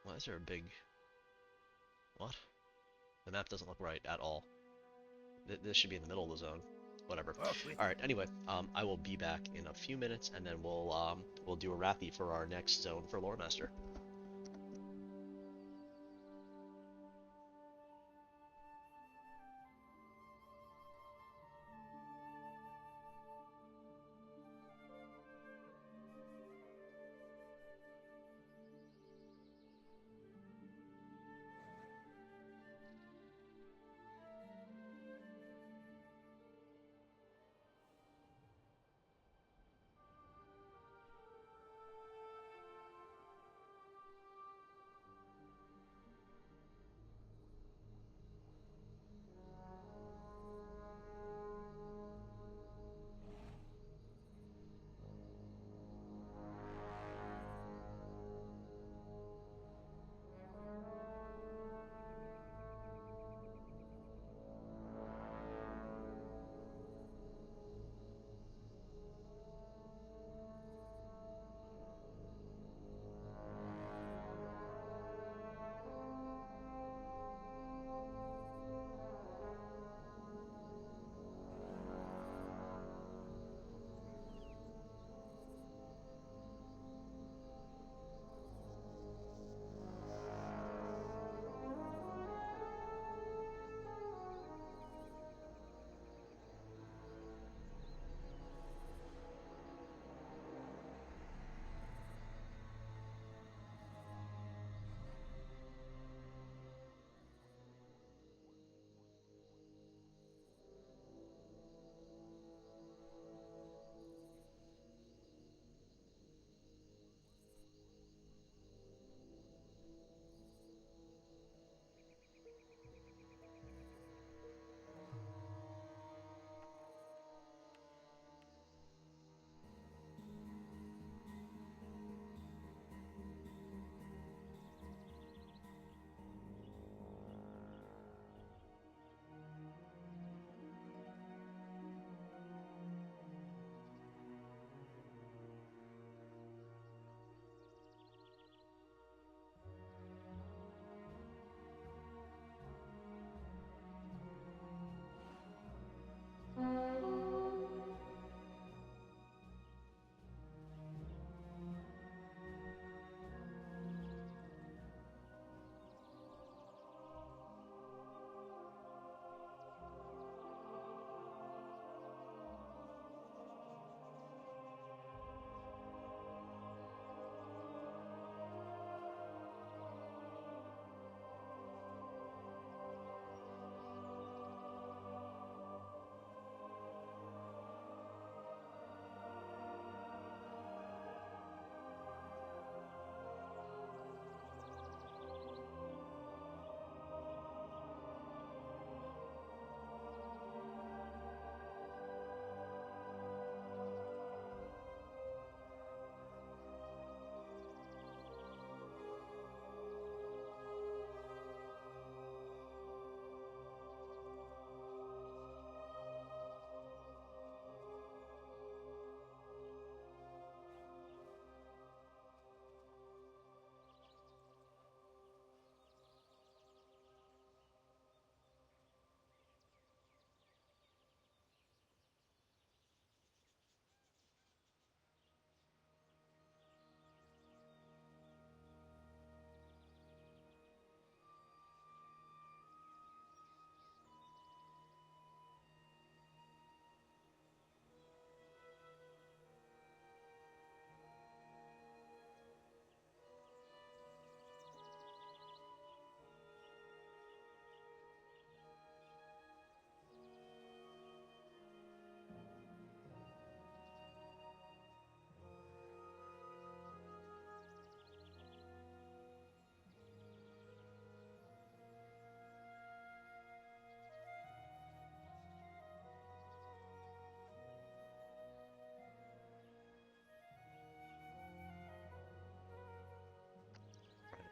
Why is there a big... What? The map doesn't look right at all. This should be in the middle of the zone. Whatever. Off with All right. Anyway, I will be back in a few minutes, and then we'll do Arathi for our next zone for Loremaster.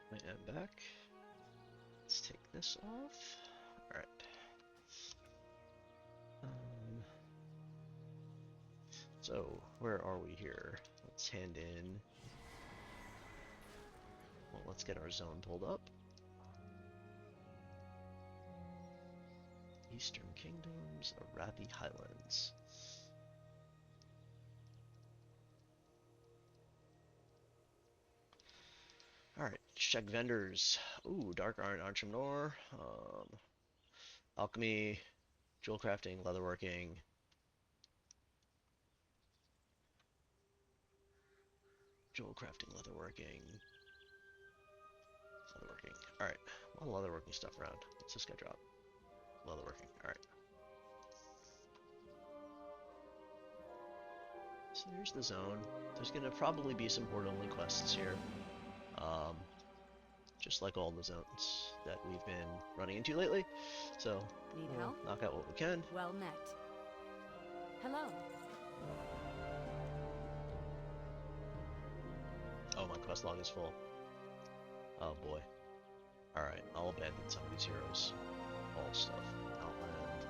I am back. Let's take this off. Alright. So, where are we here? Let's hand in... Well, let's get our zone pulled up. Eastern Kingdoms, Arathi Highlands. Alright, check vendors. Ooh, Dark Iron Entrepreneur, Alchemy, Jewel Crafting, Leatherworking. Jewel Crafting, Leatherworking. Leatherworking. Alright, a lot of leatherworking stuff around. What's this guy drop? Leatherworking, alright. So here's the zone. There's gonna probably be some horde-only quests here. Just like all the zones that we've been running into lately. So, Need we'll help? knock out what we can. Well met. Hello. Oh, my quest log is full. Oh boy. Alright, I'll abandon some of these heroes. All stuff. Outland.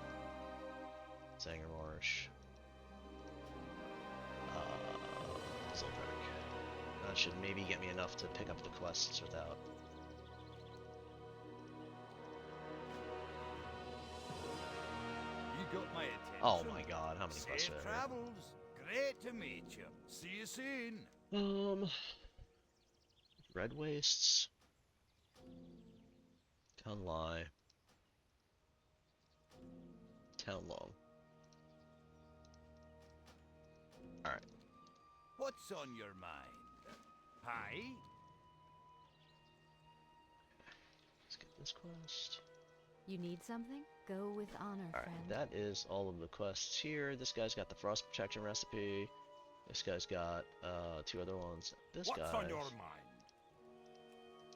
Zanger Marsh. Zildrak. That should maybe get me enough to pick up the quests without... You got my attention. Oh my god, how many quests Safe are there? travels. Great to meet you. See you soon. Red Wastes. Town Lie. Town Long. Alright. What's on your mind? Hi? Let's get this quest. You need something? Go with honor, Alright, friend. that is all of the quests here. This guy's got the Frost Protection recipe. This guy's got two other ones. This What's guy on your mind?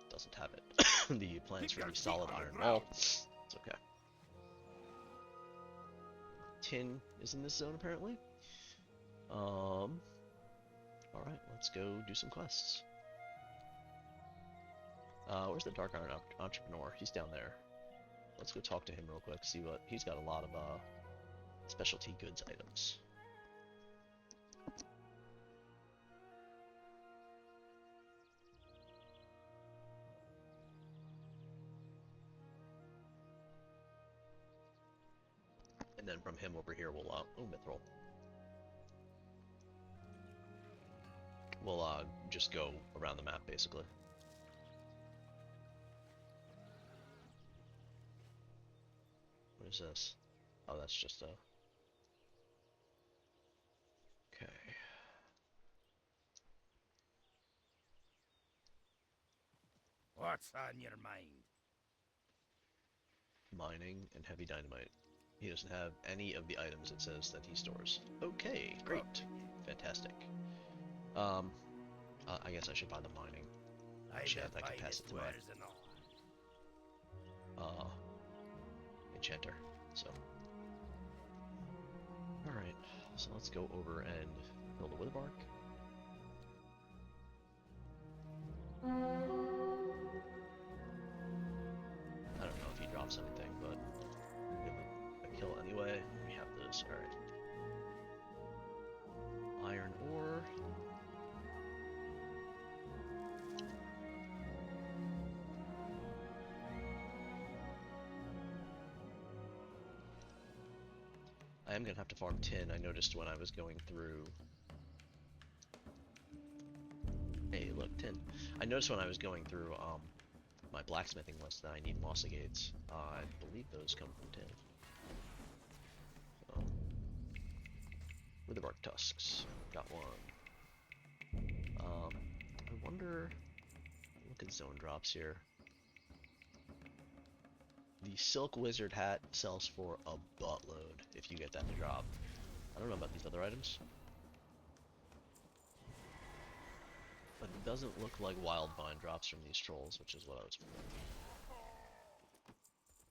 doesn't have it. The plans Keep for your the feet solid on the iron ground. wall. It's okay. Tin is in this zone apparently. Alright, let's go do some quests. Where's the Dark Iron Entrepreneur? He's down there. Let's go talk to him real quick, see what... He's got a lot of specialty goods items. And then from him over here we'll, oh, Mithril. We'll, just go around the map, basically. What is this? Oh, that's just a... Okay. What's on your mind? Mining and heavy dynamite. He doesn't have any of the items it says that he stores. Okay, great. Fantastic. I guess I should buy the mining. Actually, I can pass it to my enchanter. So, all right. So let's go over and build a wither bark. I don't know if he drops anything, but give it a kill anyway. We have this. All right. Iron ore. I am gonna have to farm tin. I noticed when I was going through. Hey, look, tin. I noticed when I was going through my blacksmithing list that I need mossy gates. I believe those come from tin. Wither bark tusks. Got one. I wonder. Look at zone drops here. The Silk Wizard hat sells for a buttload if you get that to drop. I don't know about these other items. But it doesn't look like wild vine drops from these trolls, which is what I was thinking.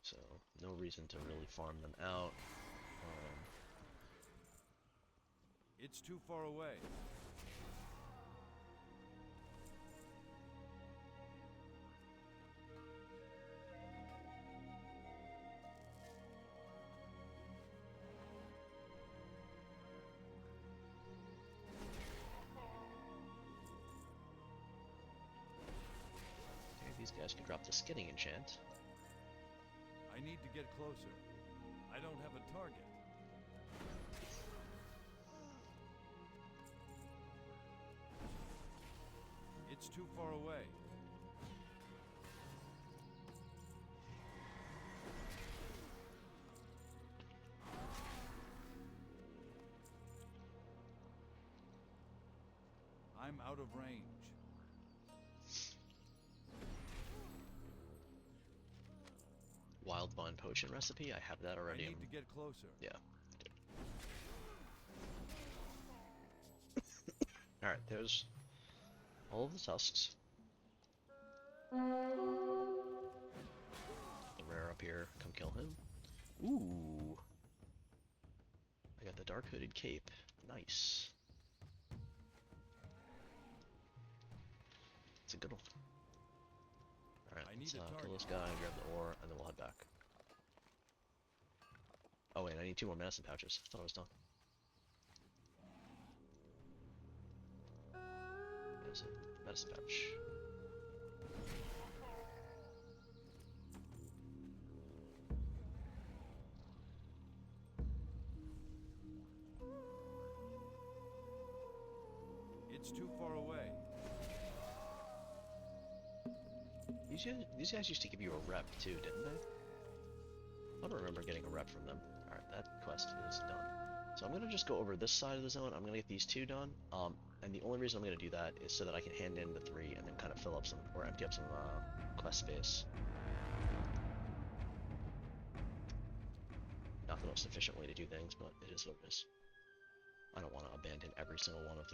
So, no reason to really farm them out. It's too far away. These guys can drop the skinning enchant. I need to get closer. I don't have a target. It's too far away. I'm out of range. Wild Vine Potion recipe, I have that already. I need to get closer. Yeah. Alright, there's all of the tusks. The rare up here, come kill him. Ooh. I got the dark hooded cape. Nice. It's a good one. Alright, I need let's a kill target. this guy, grab the ore, and then we'll head back. Oh wait, I need 2 more medicine pouches. I thought I was done. Medicine pouch. It's too far away. These guys used to give you a rep too, didn't they? I don't remember getting a rep from them. Alright, that quest is done. So I'm gonna just go over this side of the zone. I'm gonna get these 2 done. And the only reason I'm gonna do that is so that I can hand in the 3 and then kind of fill up some, or empty up some quest space. Not the most efficient way to do things, but it is what it is. I don't want to abandon every single one of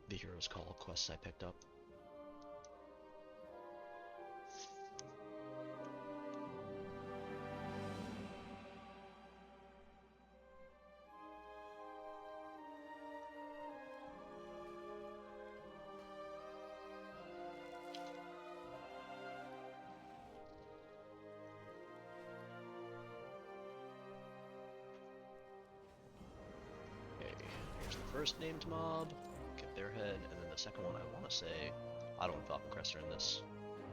the Hero's Call quests I picked up. First named mob, get their head, and then the second one I want to say, I don't want Falcon Crester in this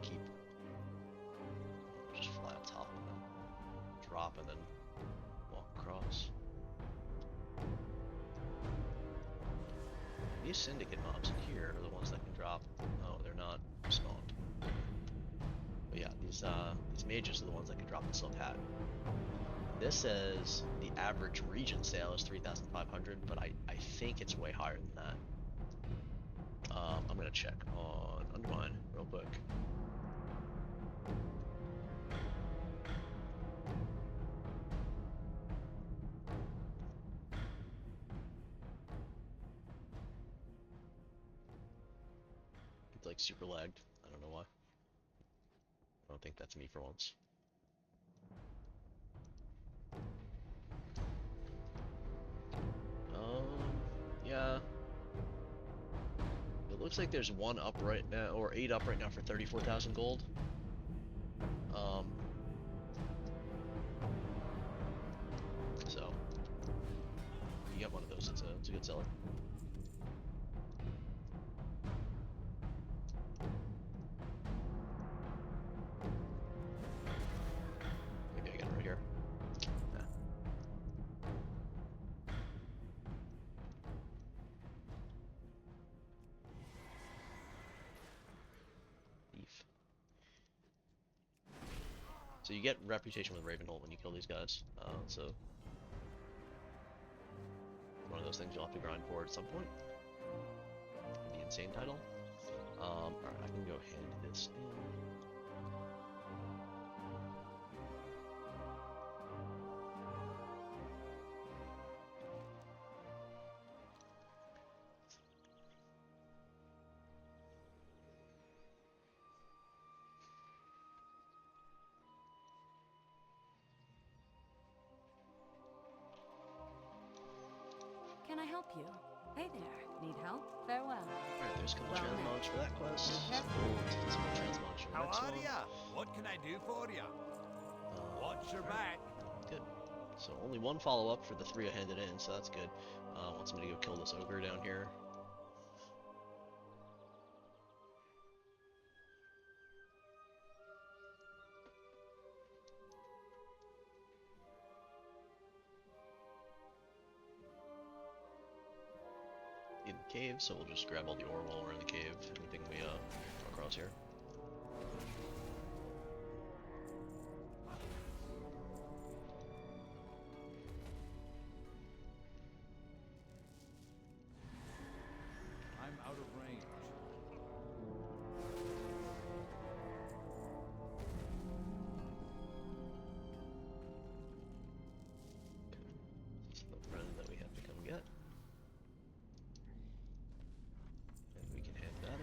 keep. Just fly up top and then drop and then walk across. These syndicate mobs in here are the ones that can drop. Oh, they're not spawned. But yeah, these mages are the ones that can drop the silk hat. This says the average region sale is 3,500, but I think it's way higher than that. I'm gonna check on Undermine real quick. It's like super lagged. I don't know why. I don't think that's me for once. Yeah. It looks like there's 1 up right now, or 8 up right now for 34,000 gold. So you get one of those, it's a good seller. Maybe I get it right here. Nah. So you get reputation with Ravenhold when you kill these guys. So one of those things you'll have to grind for at some point. The insane title. Alright, I can go hand this in. Can I help you? Hey there. Need help? Farewell. Alright, there's a couple Well, transmogs for that quest. Yep. There's some transmogs for the How next are one. ya? What can I do for ya? Watch your back. Good. So only 1 follow-up for the 3 I handed in, so that's good. Want somebody to go kill this ogre down here. cave, so we'll just grab all the ore while we're in the cave. Anything we come across here. I'm out of range. It's the friend that we have to come get. And we can hand that in.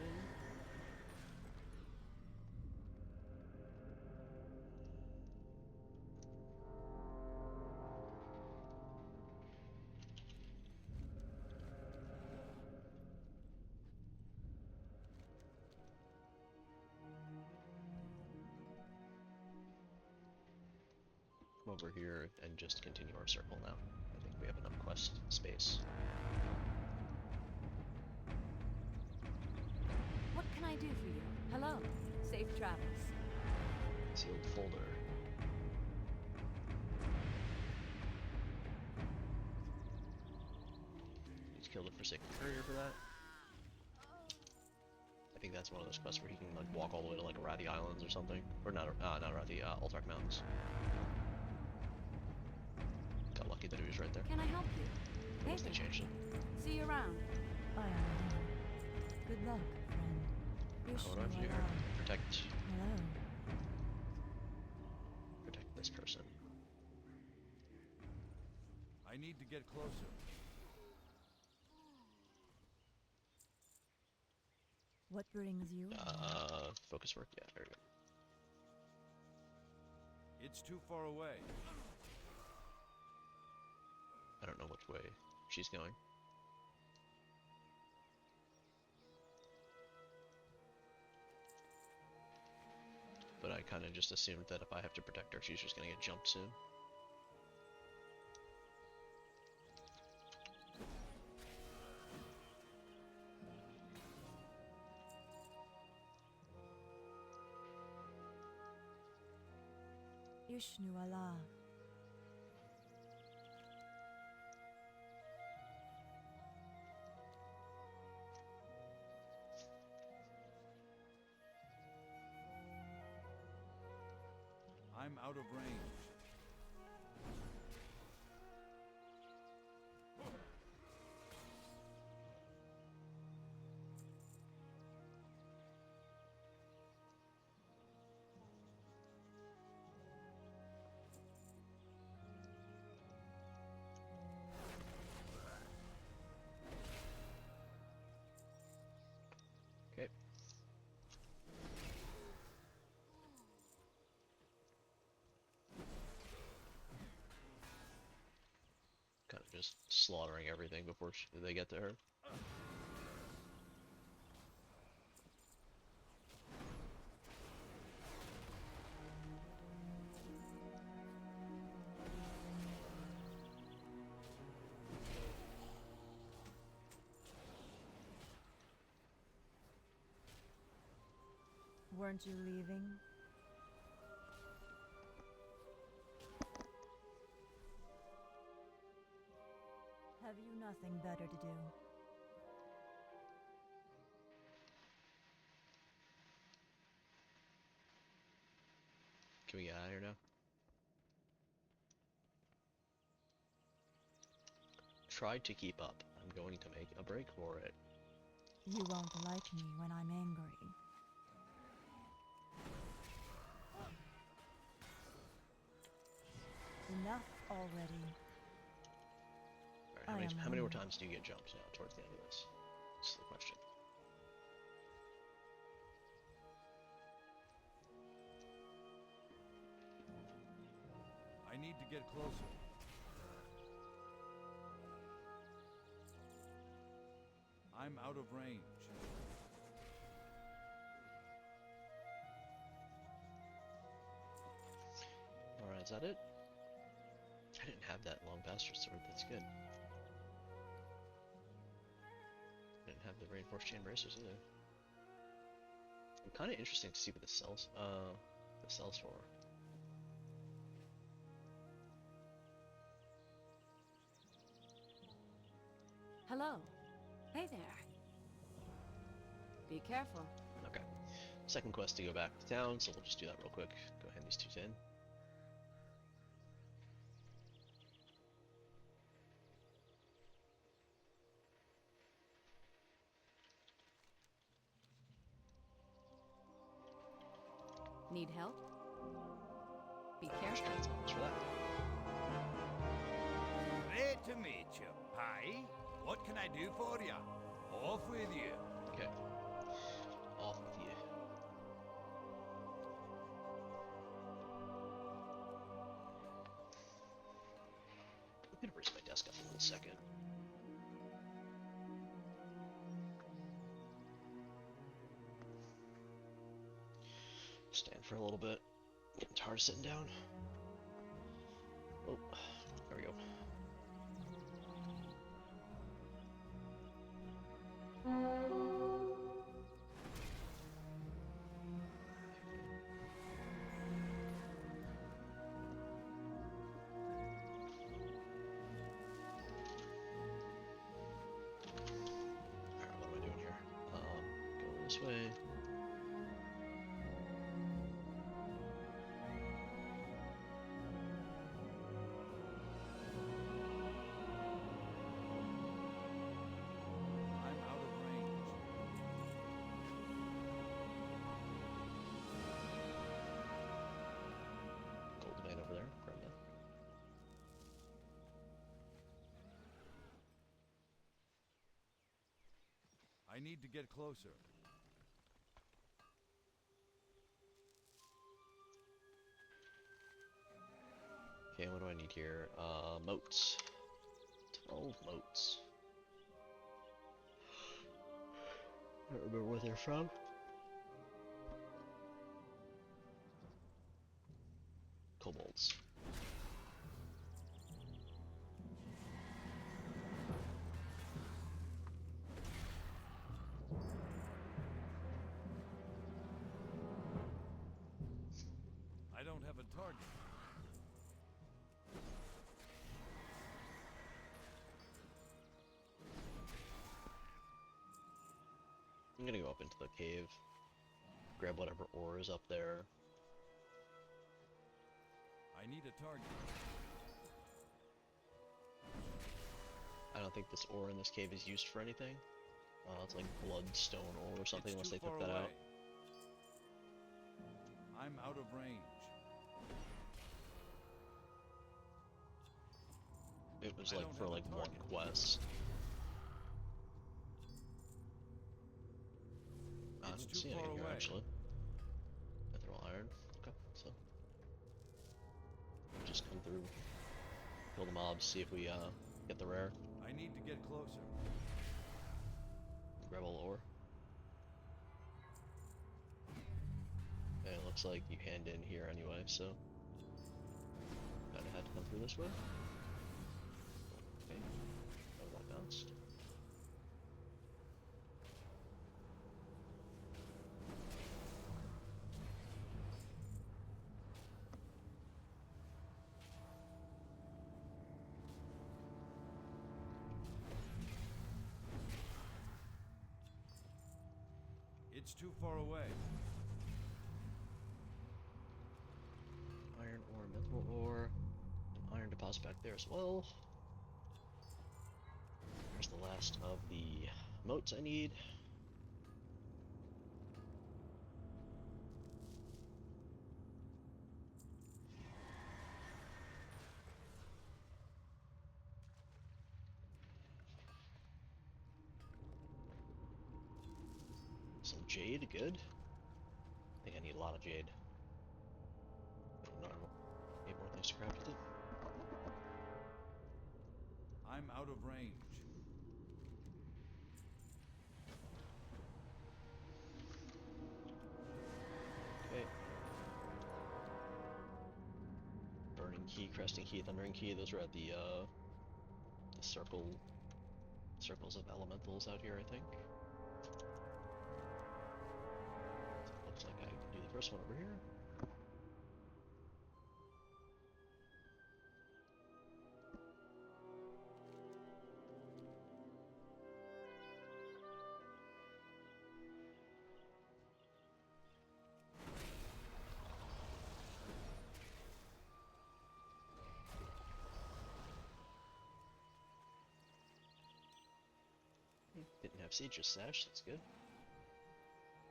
Come over here and just continue our circle now. I think we have enough quest space. What can I do for you? Hello. Safe travels. Sealed folder. Need to kill the Forsaken Courier for that. I think that's one of those quests where you can like walk all the way to like Arathi Highlands or something, or not Arathi, Ultrak Mountains. Got lucky that it was right there. Can I help you? Hey Unless they there. changed it. See you around. I am Lena. Good luck, friend. What do I have to do here? Protect Hello. this person. I need to get closer. What brings you? Focus work. Yeah, there we go. It's too far away. I don't know which way she's going. But I kind of just assumed that if I have to protect her, she's just gonna get jumped soon. Ishnu Allah. I'm out of range. Okay. Kind of just slaughtering everything before they get to her. Weren't you leaving? Have you nothing better to do? Can we get out of here now? Try to keep up. I'm going to make a break for it. You won't like me when I'm angry. Enough already. Alright, I am how many more hungry. times do you get jumped now towards the end of this? This is the question. I need to get closer. I'm out of range. Alright, is that it? I didn't have that long bastard sword, that's good. Didn't have the reinforced chain bracers either. I'm kind of interested to see what this sells for. Hello. Hey there. Be careful. Okay. Second quest to go back to town, so we'll just do that real quick. Go hand these two in. Need help? Be careful. That's how much for that. Great to meet you. Hi. What can I do for you? Off with you. Okay. Off with you. I'm gonna raise my desk up a little second. Stand for a little bit. Getting tired of sitting down. Oh, there we go. Alright, what am I doing here? Going this way. I'm out of range. Gold vein over there. Grab that. I need to get closer. Okay, what do I need here? Moats. 12 moats. I don't remember where they're from. Kobolds. I don't have a target. I'm gonna go up into the cave. Grab whatever ore is up there. I need a target. I don't think this ore in this cave is used for anything. It's like bloodstone ore or something, unless It's they too took far that away. out. I'm out of range. It was I like don't for have a like one target. quest. I It's don't too see any far in here away. actually. Mithril iron. Okay, so just come through, kill the mobs, see if we get the rare, I need to get closer. grab all the ore. And it looks like you hand in here anyway, so kinda had to come through this way. Okay, that bounced. It's too far away. Iron ore, mithril ore, an iron deposit back there as well. There's the last of the moats I need. Some jade, good. I think I need a lot of jade. Normal. 8 more things to craft with it. I'm out of range. Okay. Burning Key, Cresting Key, Thundering Key, those are at the circles of elementals out here, I think. So it looks like I can do the first one over here. Didn't have Siege's Sash, that's good.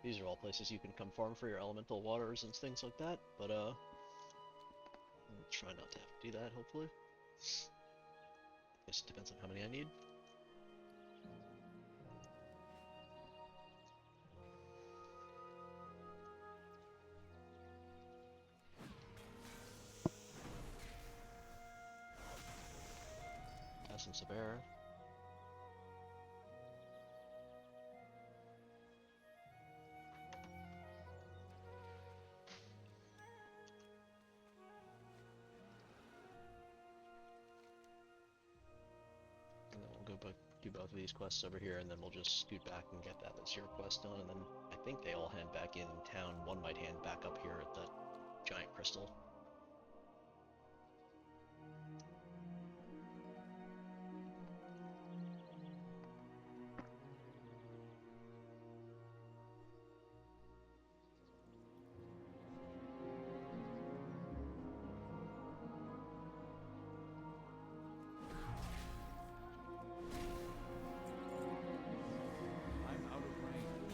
These are all places you can come farm for your elemental waters and things like that, but I'll try not to have to do that, hopefully. Guess it depends on how many I need. Some Sabera. And then we'll go do both of these quests over here, and then we'll just scoot back and get that Azure quest done, and then I think they all hand back in town. One might hand back up here at that giant crystal. I'm out of range.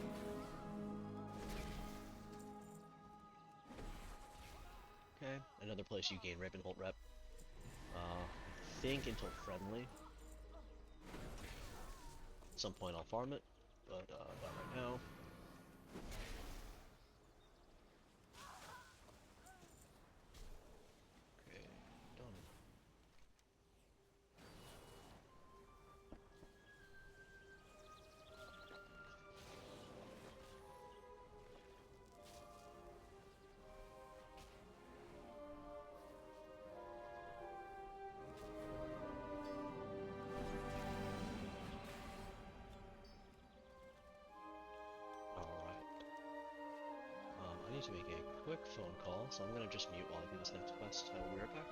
Okay, another place you gain Ravenholt rep. I think until friendly. At some point I'll farm it, but not right now. Okay, done. I need to make a quick phone call, so I'm gonna just mute while I do this next quest. I will be right back.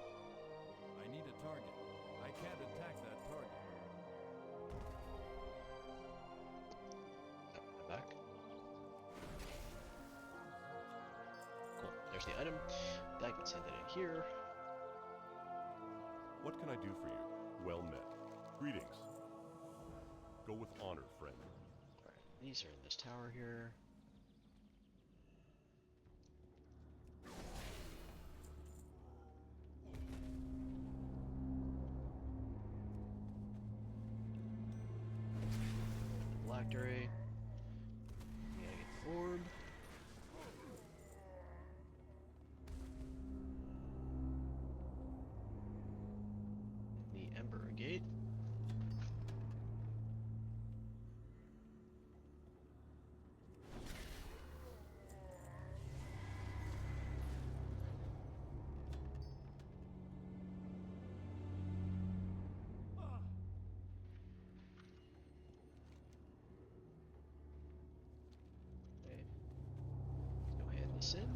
I need a target. I can't attack that target. I'm back. Cool. There's the item. That gets handed in here. What can I do for you? Well met. Greetings. Go with honor, friend. Alright, these are in this tower here. Phylactery. Gotta get the orb. The Ember Gate. Okay. Go hand this in.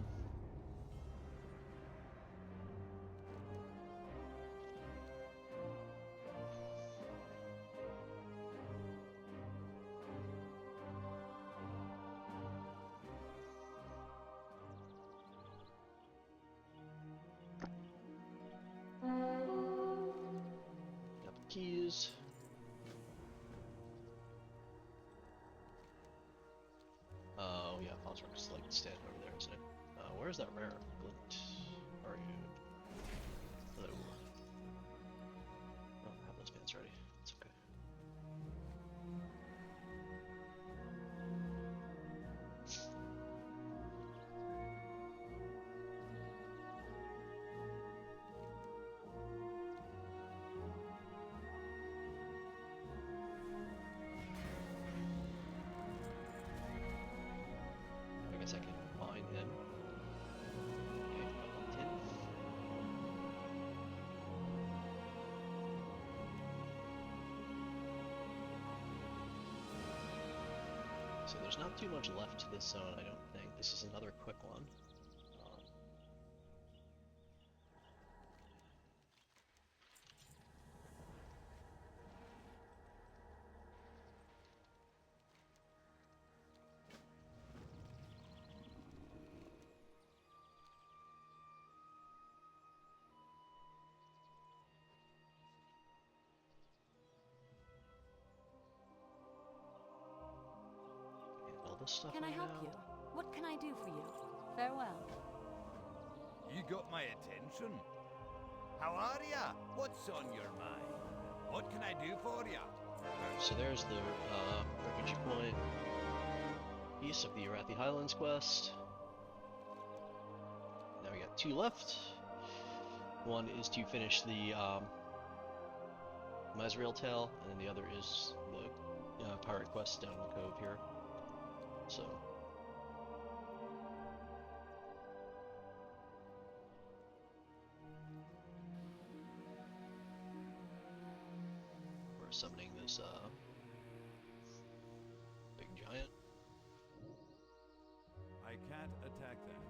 Got the keys. Oh yeah, Phosphorus like standing over there, isn't it? Where's that rare? Glint. Are you? Hello. Oh, I have those pants ready. It's okay. So there's not too much left to this zone, I don't think. This is another quick one. All this stuff Can I right help now. you? What can I do for you? Farewell. You got my attention. How are ya? What's on your mind? What can I do for ya? Alright, so there's the refugee point piece of the Arathi Highlands quest. Now we got 2 left. One is to finish the Mazriel Tale, and then the other is the pirate quest down in the cove here. So we're summoning this big giant. I can't attack that.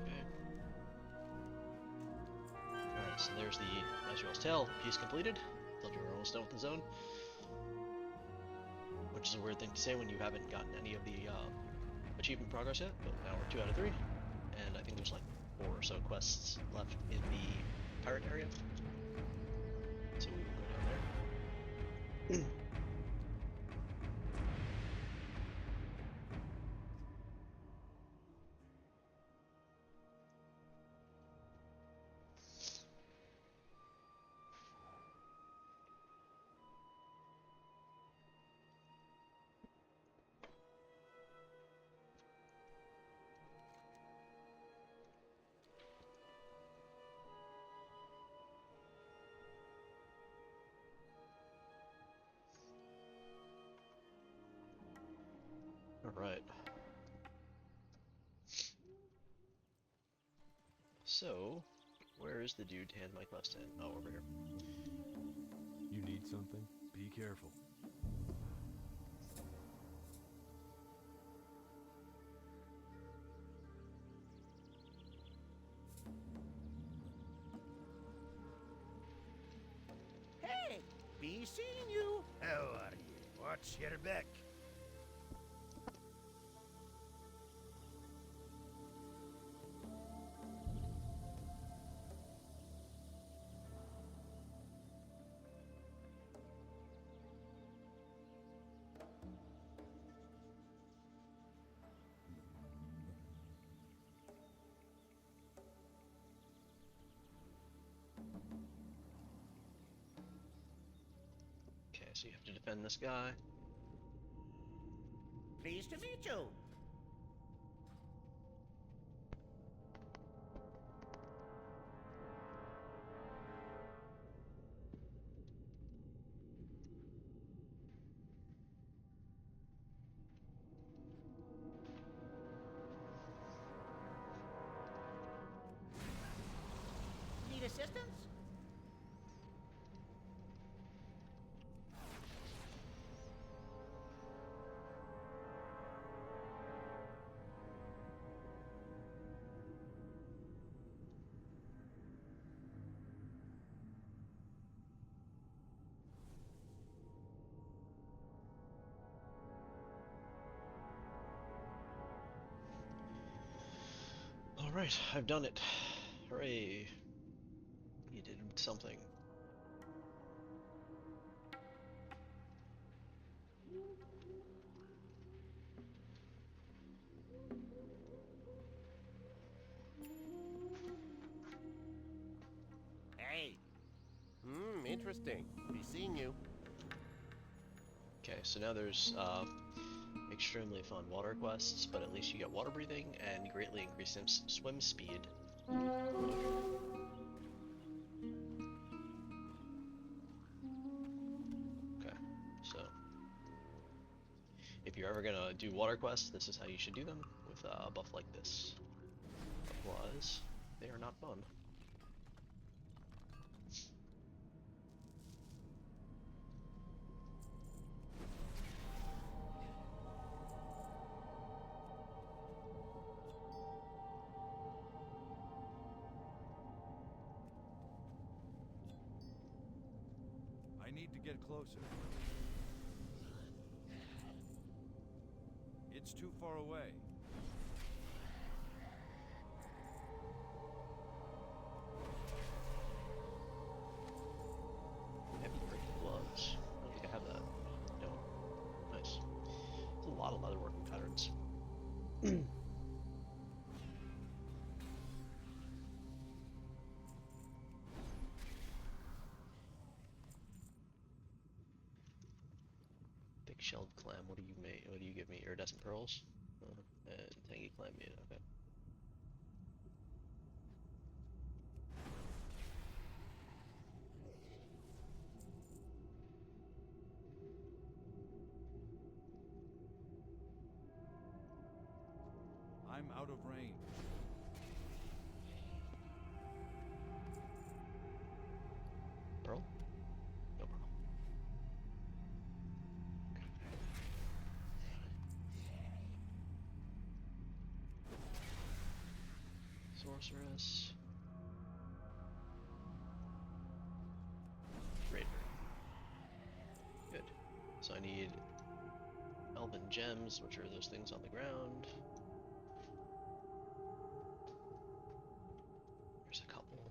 Okay. Alright, so there's the Mazriel's Tale piece completed. Told you we're almost done with the zone. Which is a weird thing to say when you haven't gotten any of the achievement progress yet, but now we're 2 out of 3. And I think there's like 4 or so quests left in the pirate area. So we will go down there. Alright. So, where is the dude to hand my quest in? Oh, over here. You need something? Be careful. Hey, be seeing you. How are you? What's your back? Okay, so you have to defend this guy. Pleased to meet you. Need assistance? Alright, I've done it. Hooray. You did something. Hey, Interesting. Be seeing you. Okay, so now there's extremely fun water quests, but at least you get water breathing and greatly increased swim speed. Okay, so if you're ever gonna do water quests, this is how you should do them, with a buff like this. Otherwise, they are not fun. I need to get closer. It's too far away. Heavy breaking gloves. I don't think I have that. No. Nice. There's a lot of leatherworking patterns. Big shelled clam. What do you make? What do you give me? Iridescent pearls. And tangy clam meat. Okay. I'm out of range. Pearl? No pearl. Sorceress. Raider. Good. So I need elven gems, which are those things on the ground. There's a couple.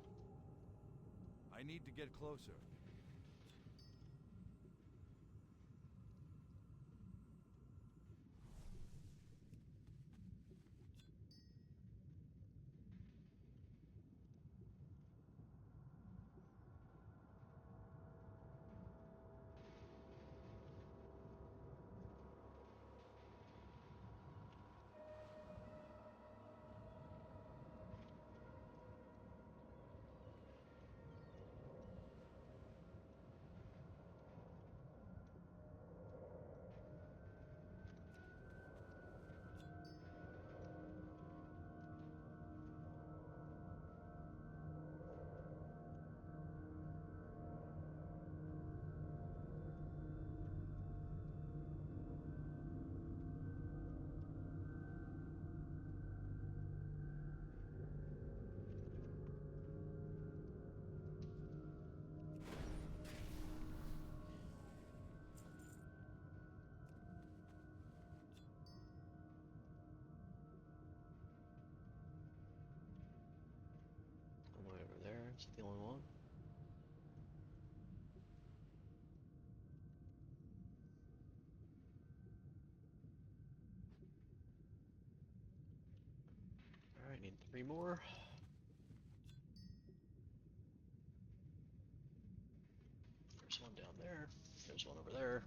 I need to get closer. All the way over there. Is it the only one? Alright, need 3 more. There's one down there. There's one over there.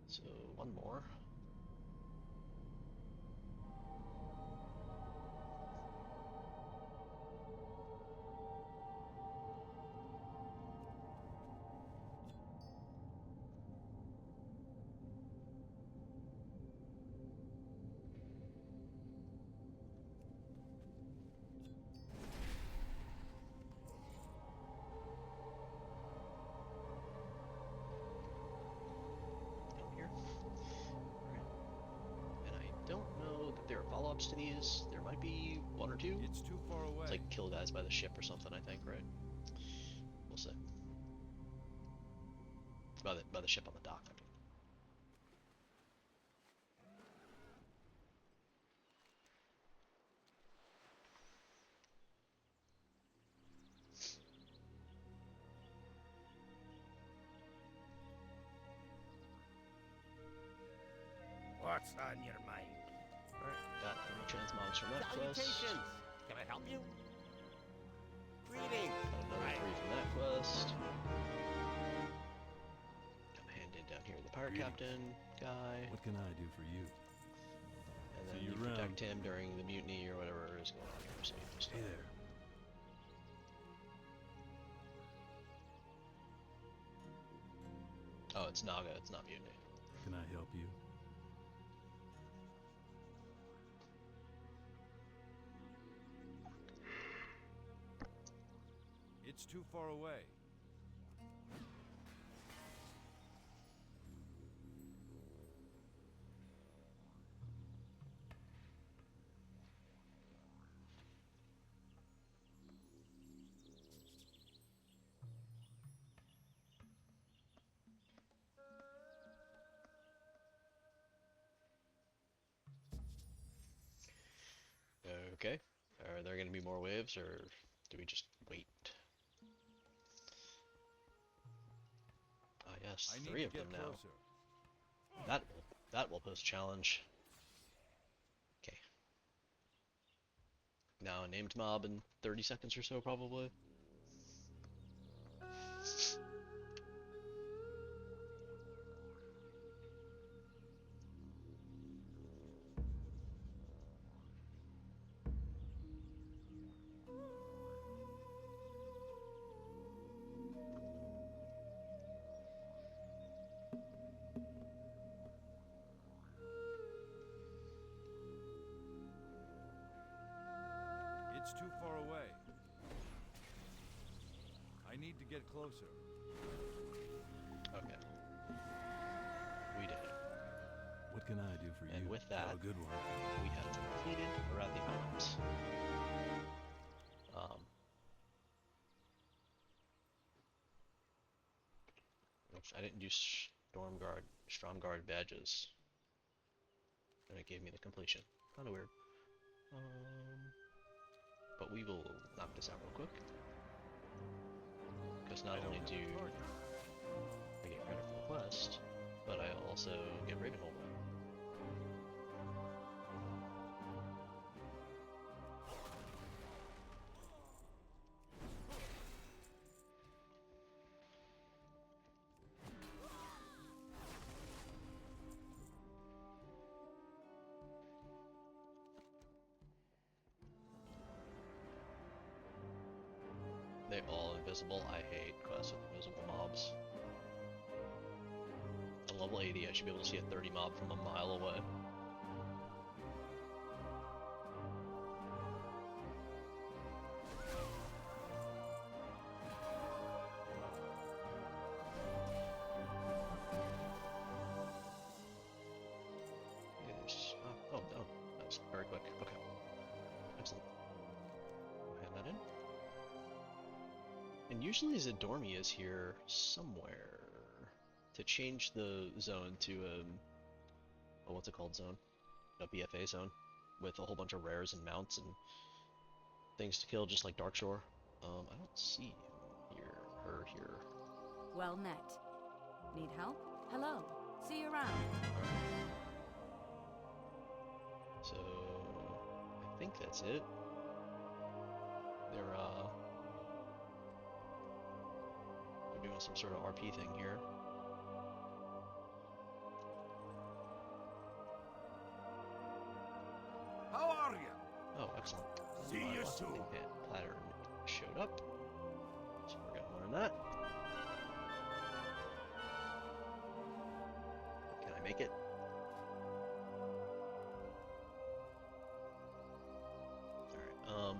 So, one more. Down here. Alright. And I don't know that there are follow-ups to these. There might be 1 or 2. It's too far away. It's like kill guys by the ship or something, I think, right? We'll see. By the ship on the dock, I mean. What's on your mind? Alright, got 3 transmogs from that quest. Salutations! Can I help you? Greetings! Got another 3 from that quest. Got my hand in down here, the pirate captain guy. What can I do for you? And then See you you protect around. him during the mutiny or whatever is going on here. So you just Hey there. Oh, it's Naga, it's not mutiny. Can I help you? It's too far away. Okay. Are there going to be more waves, or do we just wait? Ah, yes, I need 3 to of get them now. closer. That will pose a challenge. Okay. Now a named mob in 30 seconds or so, probably. It's too far away. I need to get closer. Okay. We did it. What can I do for you? And with that, Have a good one. we have completed Arathi Highlands. Which I didn't do Stromguard badges, and it gave me the completion. Kind of weird. But we will knock this out real quick, because not only do I get credit for the quest, but I also get Ravenhold. They're all invisible. I hate quests with invisible mobs. At level 80, I should be able to see a 30 mob from a mile away. Oh no, that was very quick. Okay, excellent. Hand that in. And usually Zadormi is here somewhere to change the zone to a what's it called zone? A BFA zone with a whole bunch of rares and mounts and things to kill, just like Darkshore. I don't see him here, her here. Well met. Need help? Hello. See you around. So I think that's it. They're doing some sort of RP thing here. How are you? Oh, excellent. See you Lost soon. Platter showed up, so we're gonna learn that. Can I make it? Alright,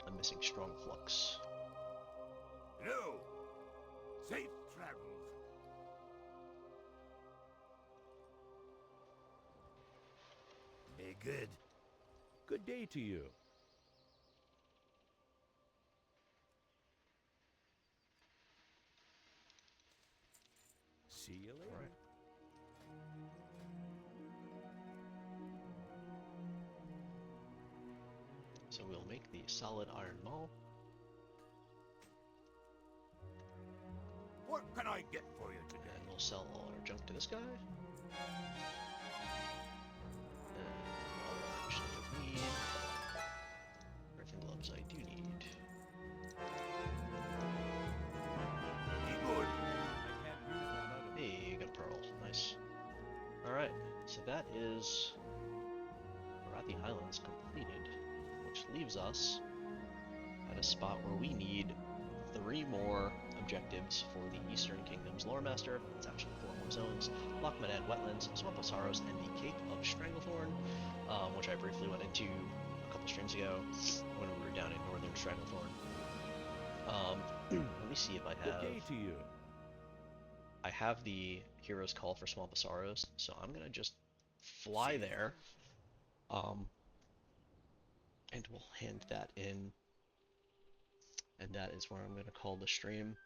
I'm missing Strong Flux. No. Safe travels. Hey, good. Good day to you. See you later. Alright. So we'll make the solid iron maul. What can I get for you today? And we'll sell all our junk to this guy. And all I actually don't need. Earthen gloves I do need. Be good. I can't use that item. Hey, got a pearl. Nice. Alright, so that is Arathi Highlands completed, which leaves us at a spot where we need 3 more objectives for the Eastern Kingdom's loremaster. It's actually 4 more zones: Lochmadan Wetlands, Swamp of Sorrows, and the Cape of Stranglethorn, which I briefly went into a couple streams ago when we were down in northern Stranglethorn. Let me see if I have... Okay to you. I have the Hero's Call for Swamp of Sorrows, so I'm gonna just fly there, and we'll hand that in, and that is where I'm gonna call the stream.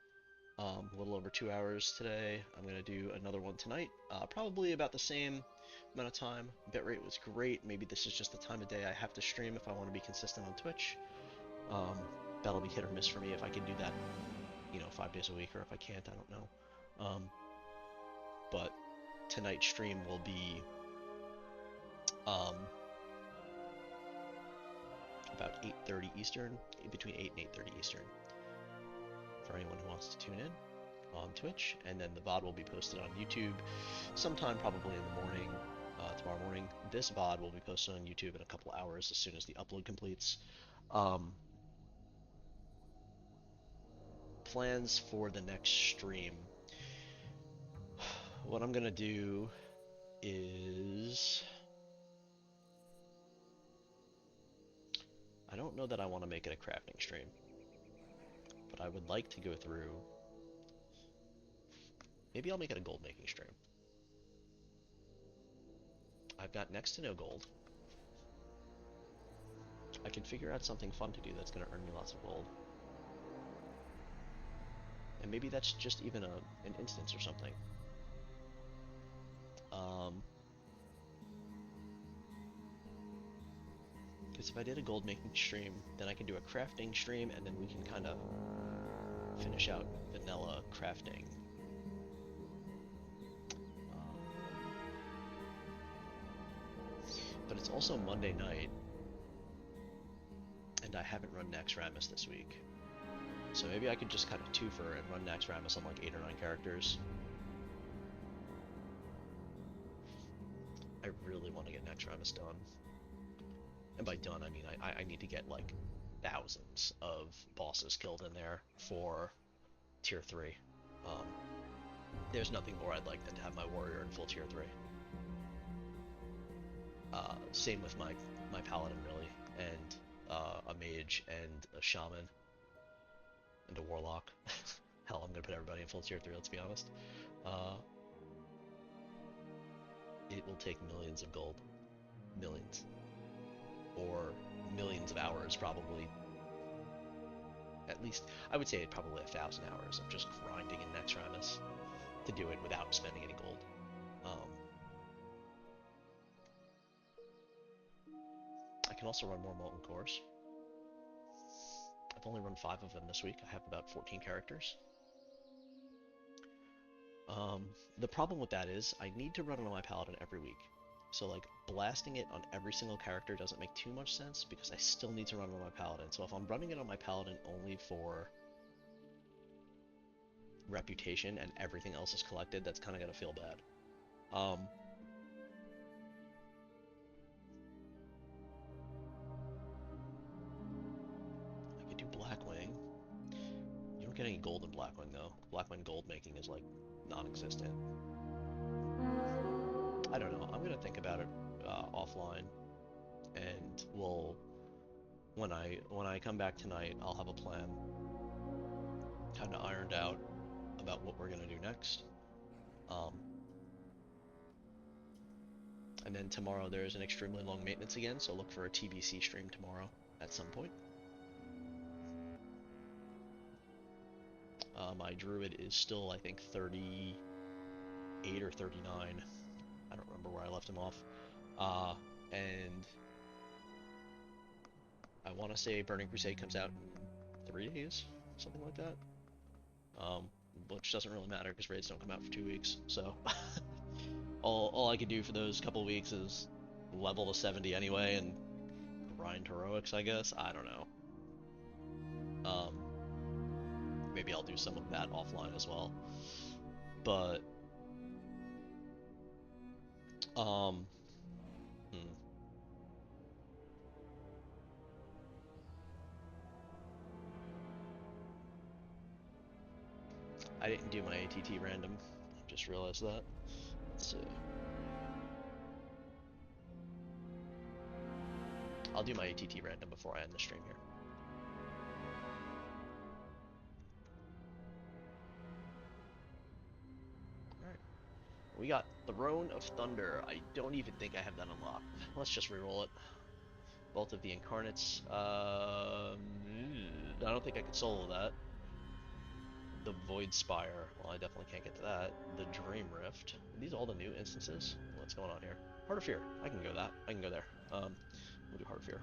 A little over 2 hours today. I'm gonna do another one tonight, probably about the same amount of time. Bitrate was great. Maybe this is just the time of day I have to stream if I want to be consistent on Twitch. That'll be hit or miss for me if I can do that, 5 days a week, or if I can't, I don't know. But tonight's stream will be about 8:30 Eastern, between 8 and 8:30 Eastern, for anyone who wants to tune in on Twitch. And then the VOD will be posted on YouTube sometime probably in the morning, tomorrow morning. This VOD will be posted on YouTube in a couple hours as soon as the upload completes. Plans for the next stream. What I'm gonna do is... I don't know that I want to make it a crafting stream, but I would like to go through... Maybe I'll make it a gold making stream. I've got next to no gold. I can figure out something fun to do that's going to earn me lots of gold. And maybe that's just even an instance or something. Because if I did a gold making stream, then I can do a crafting stream, and then we can kind of finish out vanilla crafting. But it's also Monday night, and I haven't run Naxxramas this week. So maybe I could just kind of twofer and run Naxxramas on like 8 or 9 characters. I really want to get Naxxramas done. And by done, I mean I need to get like thousands of bosses killed in there for tier 3. There's nothing more I'd like than to have my warrior in full tier 3. Same with my paladin, really, and a mage and a shaman and a warlock. Hell, I'm gonna put everybody in full tier 3, let's be honest. It will take millions of gold. Millions. Or millions of hours, probably. At least, I would say probably 1,000 hours of just grinding in Naxxramas to do it without spending any gold. I can also run more molten cores. I've only run 5 of them this week. I have about 14 characters. The problem with that is I need to run it on my paladin every week. So like blasting it on every single character doesn't make too much sense because I still need to run it on my paladin. So if I'm running it on my paladin only for reputation and everything else is collected, that's kind of gonna feel bad. I could do Blackwing. You don't get any gold in Blackwing though. Blackwing gold making is like non-existent. I don't know. I'm gonna think about it offline, and we'll when I come back tonight, I'll have a plan kind of ironed out about what we're gonna do next. And then tomorrow there's an extremely long maintenance again, so look for a TBC stream tomorrow at some point. My druid is still, I think, 38 or 39. I don't remember where I left him off. And I want to say Burning Crusade comes out in 3 days, something like that. Which doesn't really matter because raids don't come out for 2 weeks. So all I can do for those couple weeks is level to 70 anyway and grind heroics, I guess. I don't know. Maybe I'll do some of that offline as well. But I didn't do my ATT random. Just realized that. Let's see. I'll do my ATT random before I end the stream here. Alright. We got Throne of Thunder. I don't even think I have that unlocked. Let's just reroll it. Both of the Incarnates. I don't think I could solo that. The Void Spire. Well, I definitely can't get to that. The Dream Rift. Are these all the new instances? What's going on here? Heart of Fear. I can go that. I can go there. We'll do Heart of Fear.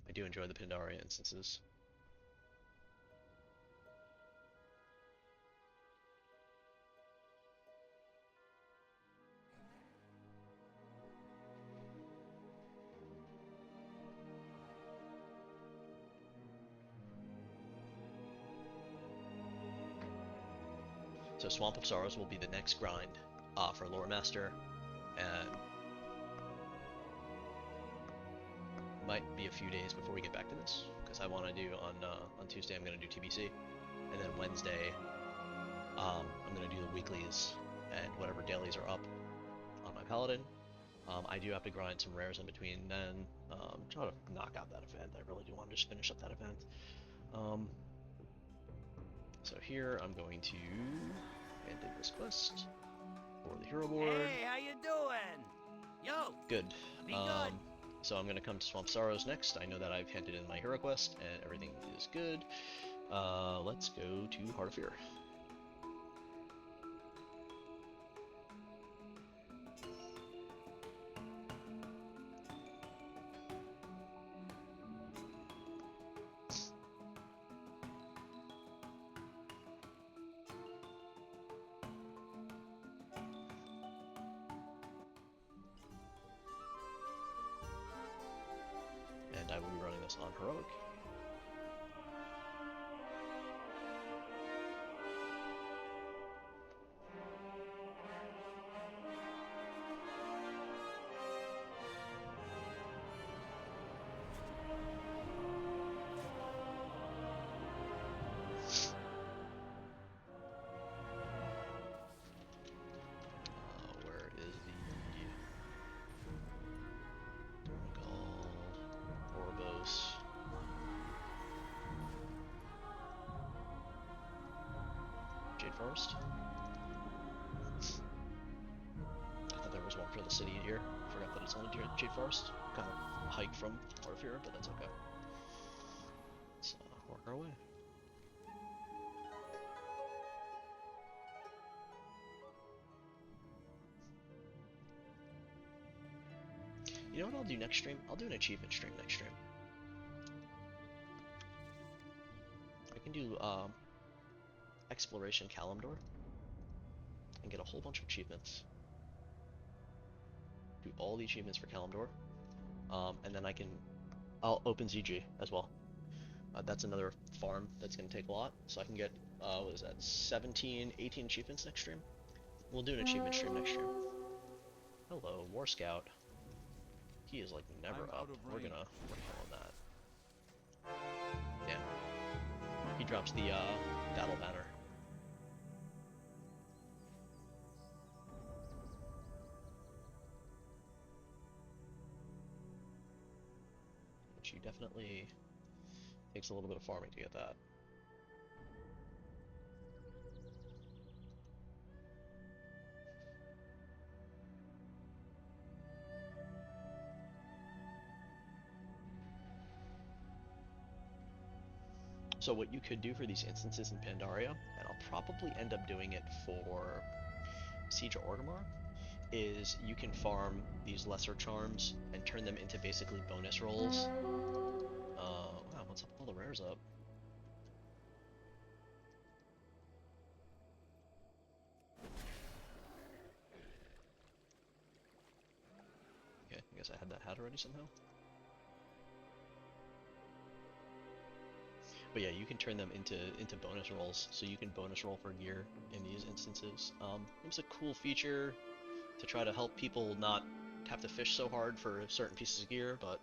I do enjoy the Pandaria instances. So Swamp of Sorrows will be the next grind for Loremaster, and might be a few days before we get back to this, because I want to do on Tuesday I'm going to do TBC, and then Wednesday I'm going to do the weeklies and whatever dailies are up on my Paladin. I do have to grind some rares in between then, try to knock out that event. I really do want to just finish up that event. So here I'm going to hand in this quest for the hero board. Hey, how you doing? Yo. Good. Be good. So I'm going to come to Swamp Sorrows next. I know that I've handed in my hero quest and everything is good. Let's go to Heart of Fear. And I will be running this on Heroic. Where is the Orbos? Jade Forest? I thought there was one for the city here. Forgot that it's on a Jade Forest. Kind of a hike from Heart of Fear, but that's okay. Let's work our way. You know what I'll do next stream? I'll do an achievement stream next stream. I can do Exploration Kalimdor and get a whole bunch of achievements. Do all the achievements for Kalimdor, and then I'll open ZG as well. That's another farm that's going to take a lot, so I can get, what is that, 17, 18 achievements next stream? We'll do an achievement stream next stream. Hello, War Scout. He is like never up. We're gonna on that. Yeah. He drops the battle banner. Which you definitely takes a little bit of farming to get that. So what you could do for these instances in Pandaria, and I'll probably end up doing it for Siege of Orgrimmar, is you can farm these lesser charms and turn them into basically bonus rolls. Wow, what's up with all the rares up? Okay, I guess I had that hat already somehow. But yeah, you can turn them into bonus rolls, so you can bonus roll for gear in these instances. It's a cool feature to try to help people not have to fish so hard for certain pieces of gear, but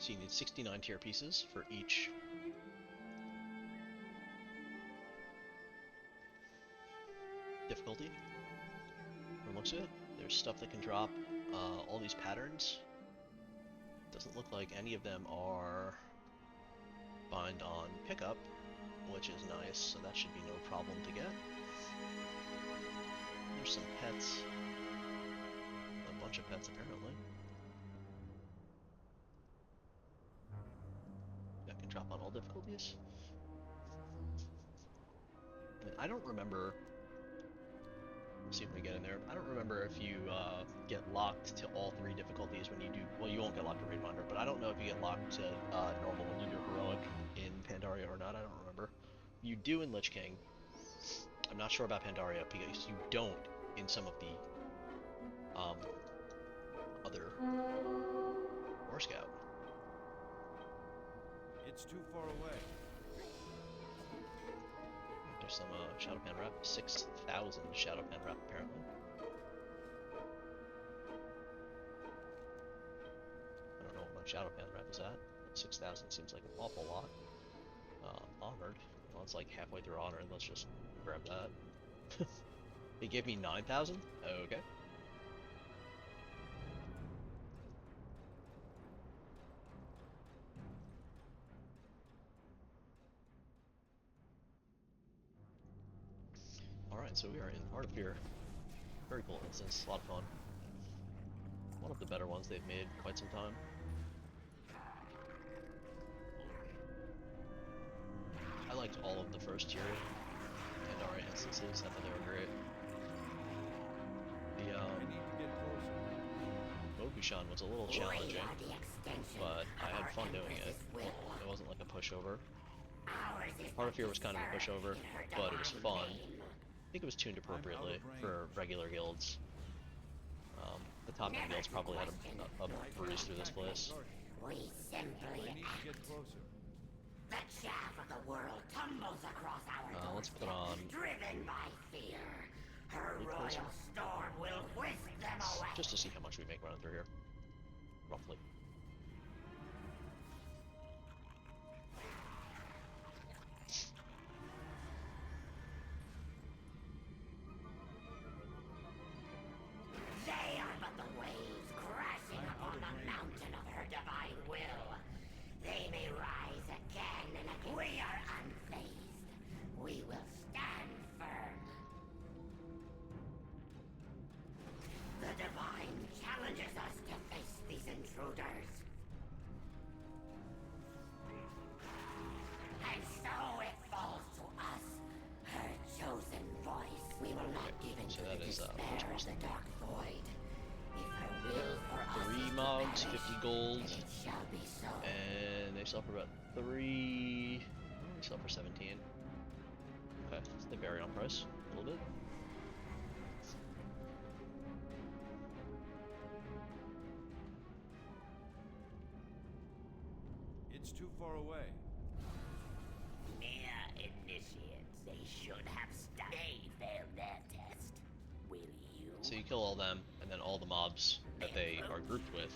So you need 69 tier pieces for each difficulty. From the looks of it, there's stuff that can drop all these patterns. Doesn't look like any of them are bind on pickup, which is nice, so that should be no problem to get. There's some pets. A bunch of pets, apparently. That can drop on all difficulties. And I don't remember... Let's see if we get in there. I don't remember if you get locked to all 3 difficulties when you do... Well, you won't get locked to Raid Finder, but I don't know if you get locked to normal when you do Heroic in Pandaria or not. I don't remember. You do in Lich King. I'm not sure about Pandaria because you don't in some of the other War Scout. It's too far away. There's some Shadowpan Rep. 6,000 Shadowpan Rep, apparently. I don't know what my Shadowpan Rep is at. 6,000 seems like an awful lot. Honored. Well, it's like halfway through Honored. Let's just grab that. They gave me 9,000? Okay. Alright, so we are in Heart of Fear. Very cool instance, a lot of fun. One of the better ones they've made in quite some time. I liked all of the first tier Pandaria instances, I thought they were great. The I need to get closer. Mobushan was a little challenging, but I had fun doing it. It wasn't like a pushover. Heart of Fear was kind of a pushover, but it was fun. I think it was tuned appropriately for regular guilds. The top end guilds probably had a breeze through this place. We I simply need to get closer. the chaff of the world tumbles across our Let's put on driven by fear. Her Pretty royal close. storm will whisk them away. just to see how much we make running through here, roughly. They are but the waves crashing upon the mountain of her divine will. They may rise again and again. We are unfazed. We will stand firm. The divine challenges us to face these intruders. And so it falls to us, her chosen voice. We will not give in So to that the is, despair of the dark void. If her will for us 3 is to mobs, perish, 50 gold, then it shall be so. and they sell for about 3... They sell for 17. Okay, so they vary on price a little bit. It's too far away. Mere initiates, they should have studied. They failed their test. Will you? So you kill all them, and then all the mobs that they are grouped with,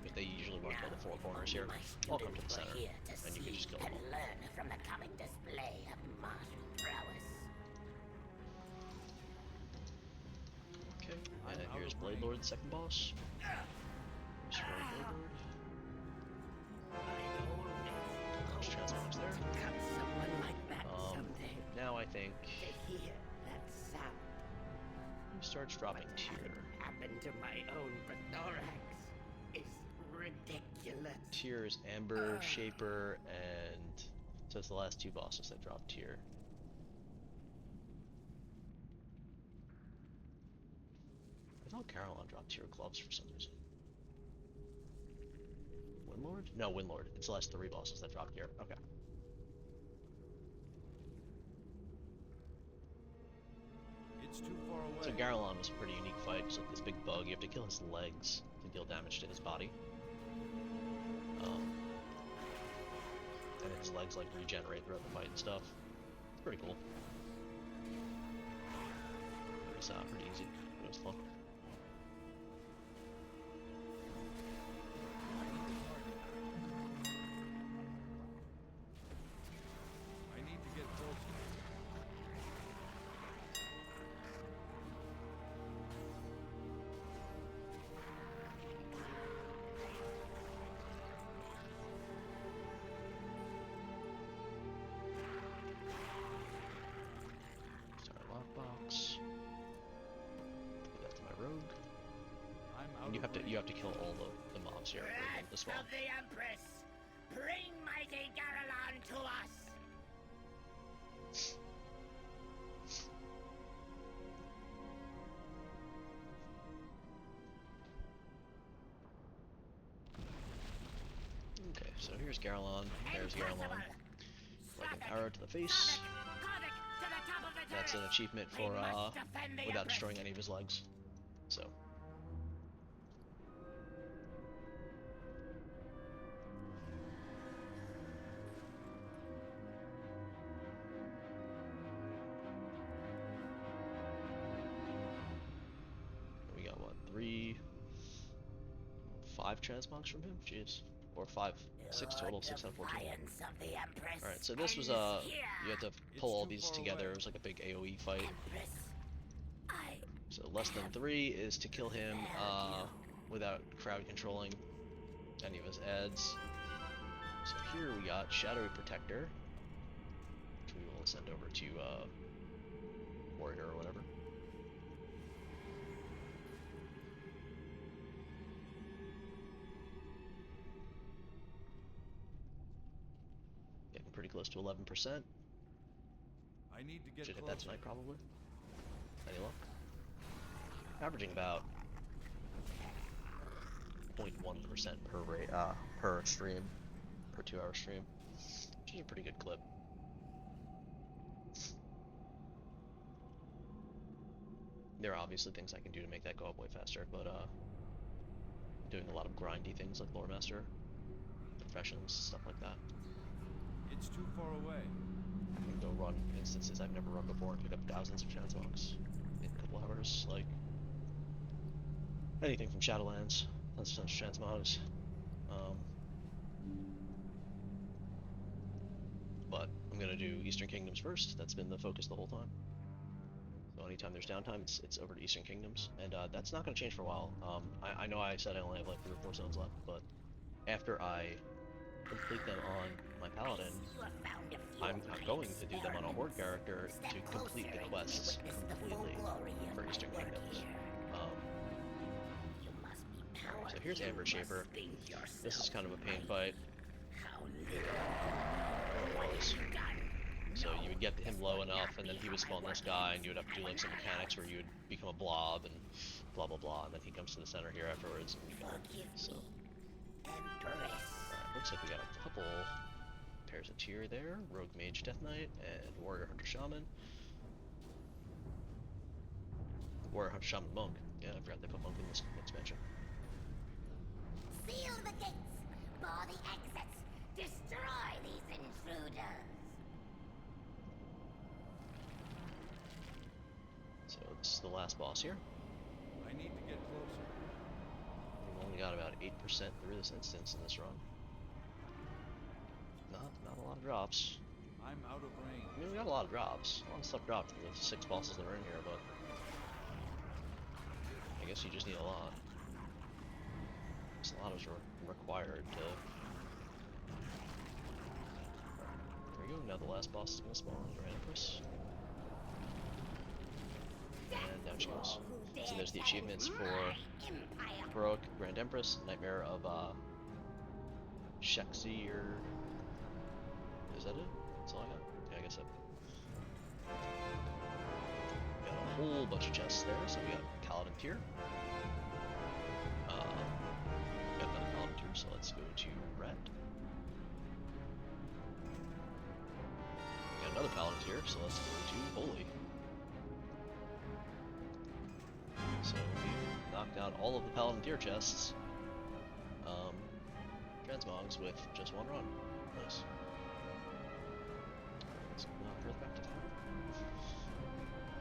if they usually want to kill the 4 corners here, all come to the center, and you can just kill them and all. learn from the coming display of martial prowess. Okay, and here's Blade Lord, the second boss. Here's Blade Lord. There's transforms there. Become someone like that someday. Now I think To hear that sound he starts dropping tier. happen to my own thorax is ridiculous. Tier is Amber, Shaper, and so it's the last 2 bosses that drop tier. I thought Caroline dropped tier gloves for some reason. Windlord? No, Windlord. It's the last 3 bosses that drop tier. Okay. It's too far away. So Garalon was a pretty unique fight. He's like this big bug. You have to kill his legs to deal damage to his body. And his legs like regenerate throughout the fight and stuff. It's pretty cool. Pretty easy. It was fun. you have to kill all the mobs here in the spawn. Of the Empress, bring mighty Garalon to us. Okay, so here's Garalon. There's Garalon. Like an arrow to the face. That's an achievement for without destroying any of his legs. So. We got what, 5 transmogs from him? Jeez. Or 6 total, 6 out of 14. Alright, so this was you had to pull all these together. It was like a big AoE fight. So less than 3 is to kill him without crowd controlling any of his ads. So here we got Shadowy Protector, which we will send over to Warrior or whatever. Getting pretty close to 11%. I need to get Should hit closer. that tonight probably. Any luck? Averaging about 0.1% per stream, per 2-hour stream, which is a pretty good clip. There are obviously things I can do to make that go up way faster, but doing a lot of grindy things like loremaster, professions, stuff like that. It's too far away. I can go run instances I've never run before and pick up thousands of transmogs in a couple hours, like anything from Shadowlands, tons of transmogs. But I'm gonna do Eastern Kingdoms first. That's been the focus the whole time. So anytime there's downtime, it's over to Eastern Kingdoms, and that's not gonna change for a while. I know I said I only have like 3 or 4 zones left, but after I complete them on my paladin, I'm going to do them on a horde character to complete the quests completely for Eastern Kingdoms. So here's Amber Shaper. This is kind of a pain fight. So you would get him low enough, and then he would spawn this guy, and you would have to do like some mechanics where you would become a blob and blah blah blah, and then he comes to the center here afterwards. So looks like we got a couple pairs of tier there: Rogue Mage Death Knight and Warrior Hunter Shaman. Warrior Hunter Shaman Monk. Yeah, I forgot they put Monk in this expansion. Seal the gates, bar the exits, destroy these intruders. So this is the last boss here. I need to get closer. We've only got about 8% through this instance in this run. Not a lot of drops. I'm out of range. I mean, we got a lot of drops. A lot of stuff dropped for the 6 bosses that are in here, but I guess you just need a lot. A lot is required to. There we go. Now the last boss is gonna spawn, Grand Empress. And down she goes. So there's the achievements for Heroic Grand Empress, Nightmare of Sheksi, or is that it? That's all I got. Yeah, I guess so. Got a whole bunch of chests there. So we got Paladin tier. Got another Paladin tier. So let's go to Red. We got another Paladin tier. So let's go to Holy. So we knocked out all of the Paladin tier chests. Transmogs with just one run. Nice. Let's Earth back to town.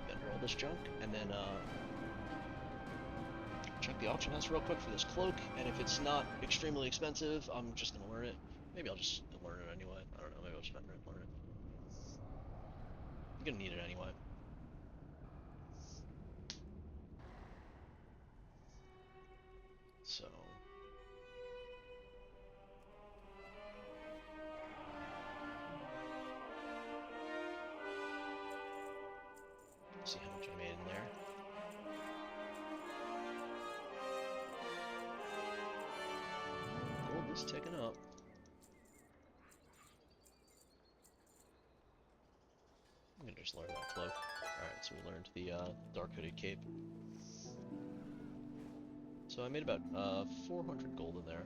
Vendor all this junk, and then check the auction house real quick for this cloak, and if it's not extremely expensive, I'm just gonna learn it. Maybe I'll just learn it anyway. I don't know, maybe I'll just vendor it and learn it. I'm gonna need it anyway. So see how much I made in there. It's ticking up. I'm gonna just learn that cloak. Alright, so we learned the dark hooded cape. So I made about 400 gold in there.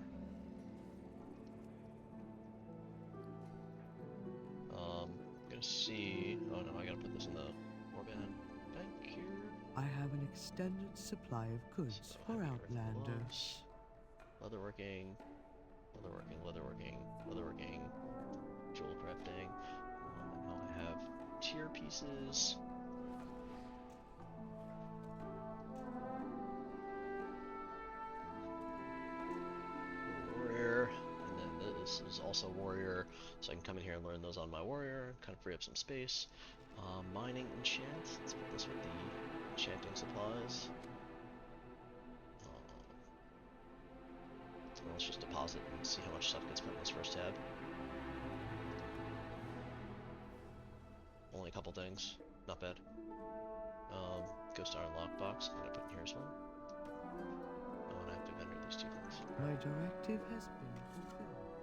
I'm gonna see. Oh no, I gotta put this in the warband bank here. I have an extended supply of goods So for heavy earth outlanders. gloves, leatherworking, leatherworking, leatherworking, leatherworking, jewel crafting. And now I have tier pieces. Warrior, and then this is also warrior, so I can come in here and learn those on my warrior, kind of free up some space. Mining enchant, let's put this with the enchanting supplies. So let's just deposit and see how much stuff gets put in this first tab. Only a couple things, not bad. Ghost Iron Lockbox, I'm gonna put in here as well. Oh, and I have to vendor these two things. My directive has been fulfilled.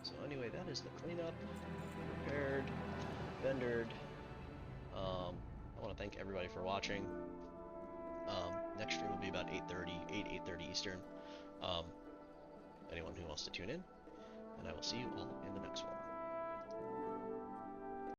So anyway, that is the cleanup. Repaired, vendored. I want to thank everybody for watching. Next stream will be about 8:30 Eastern. Anyone who wants to tune in, and I will see you all in the next one.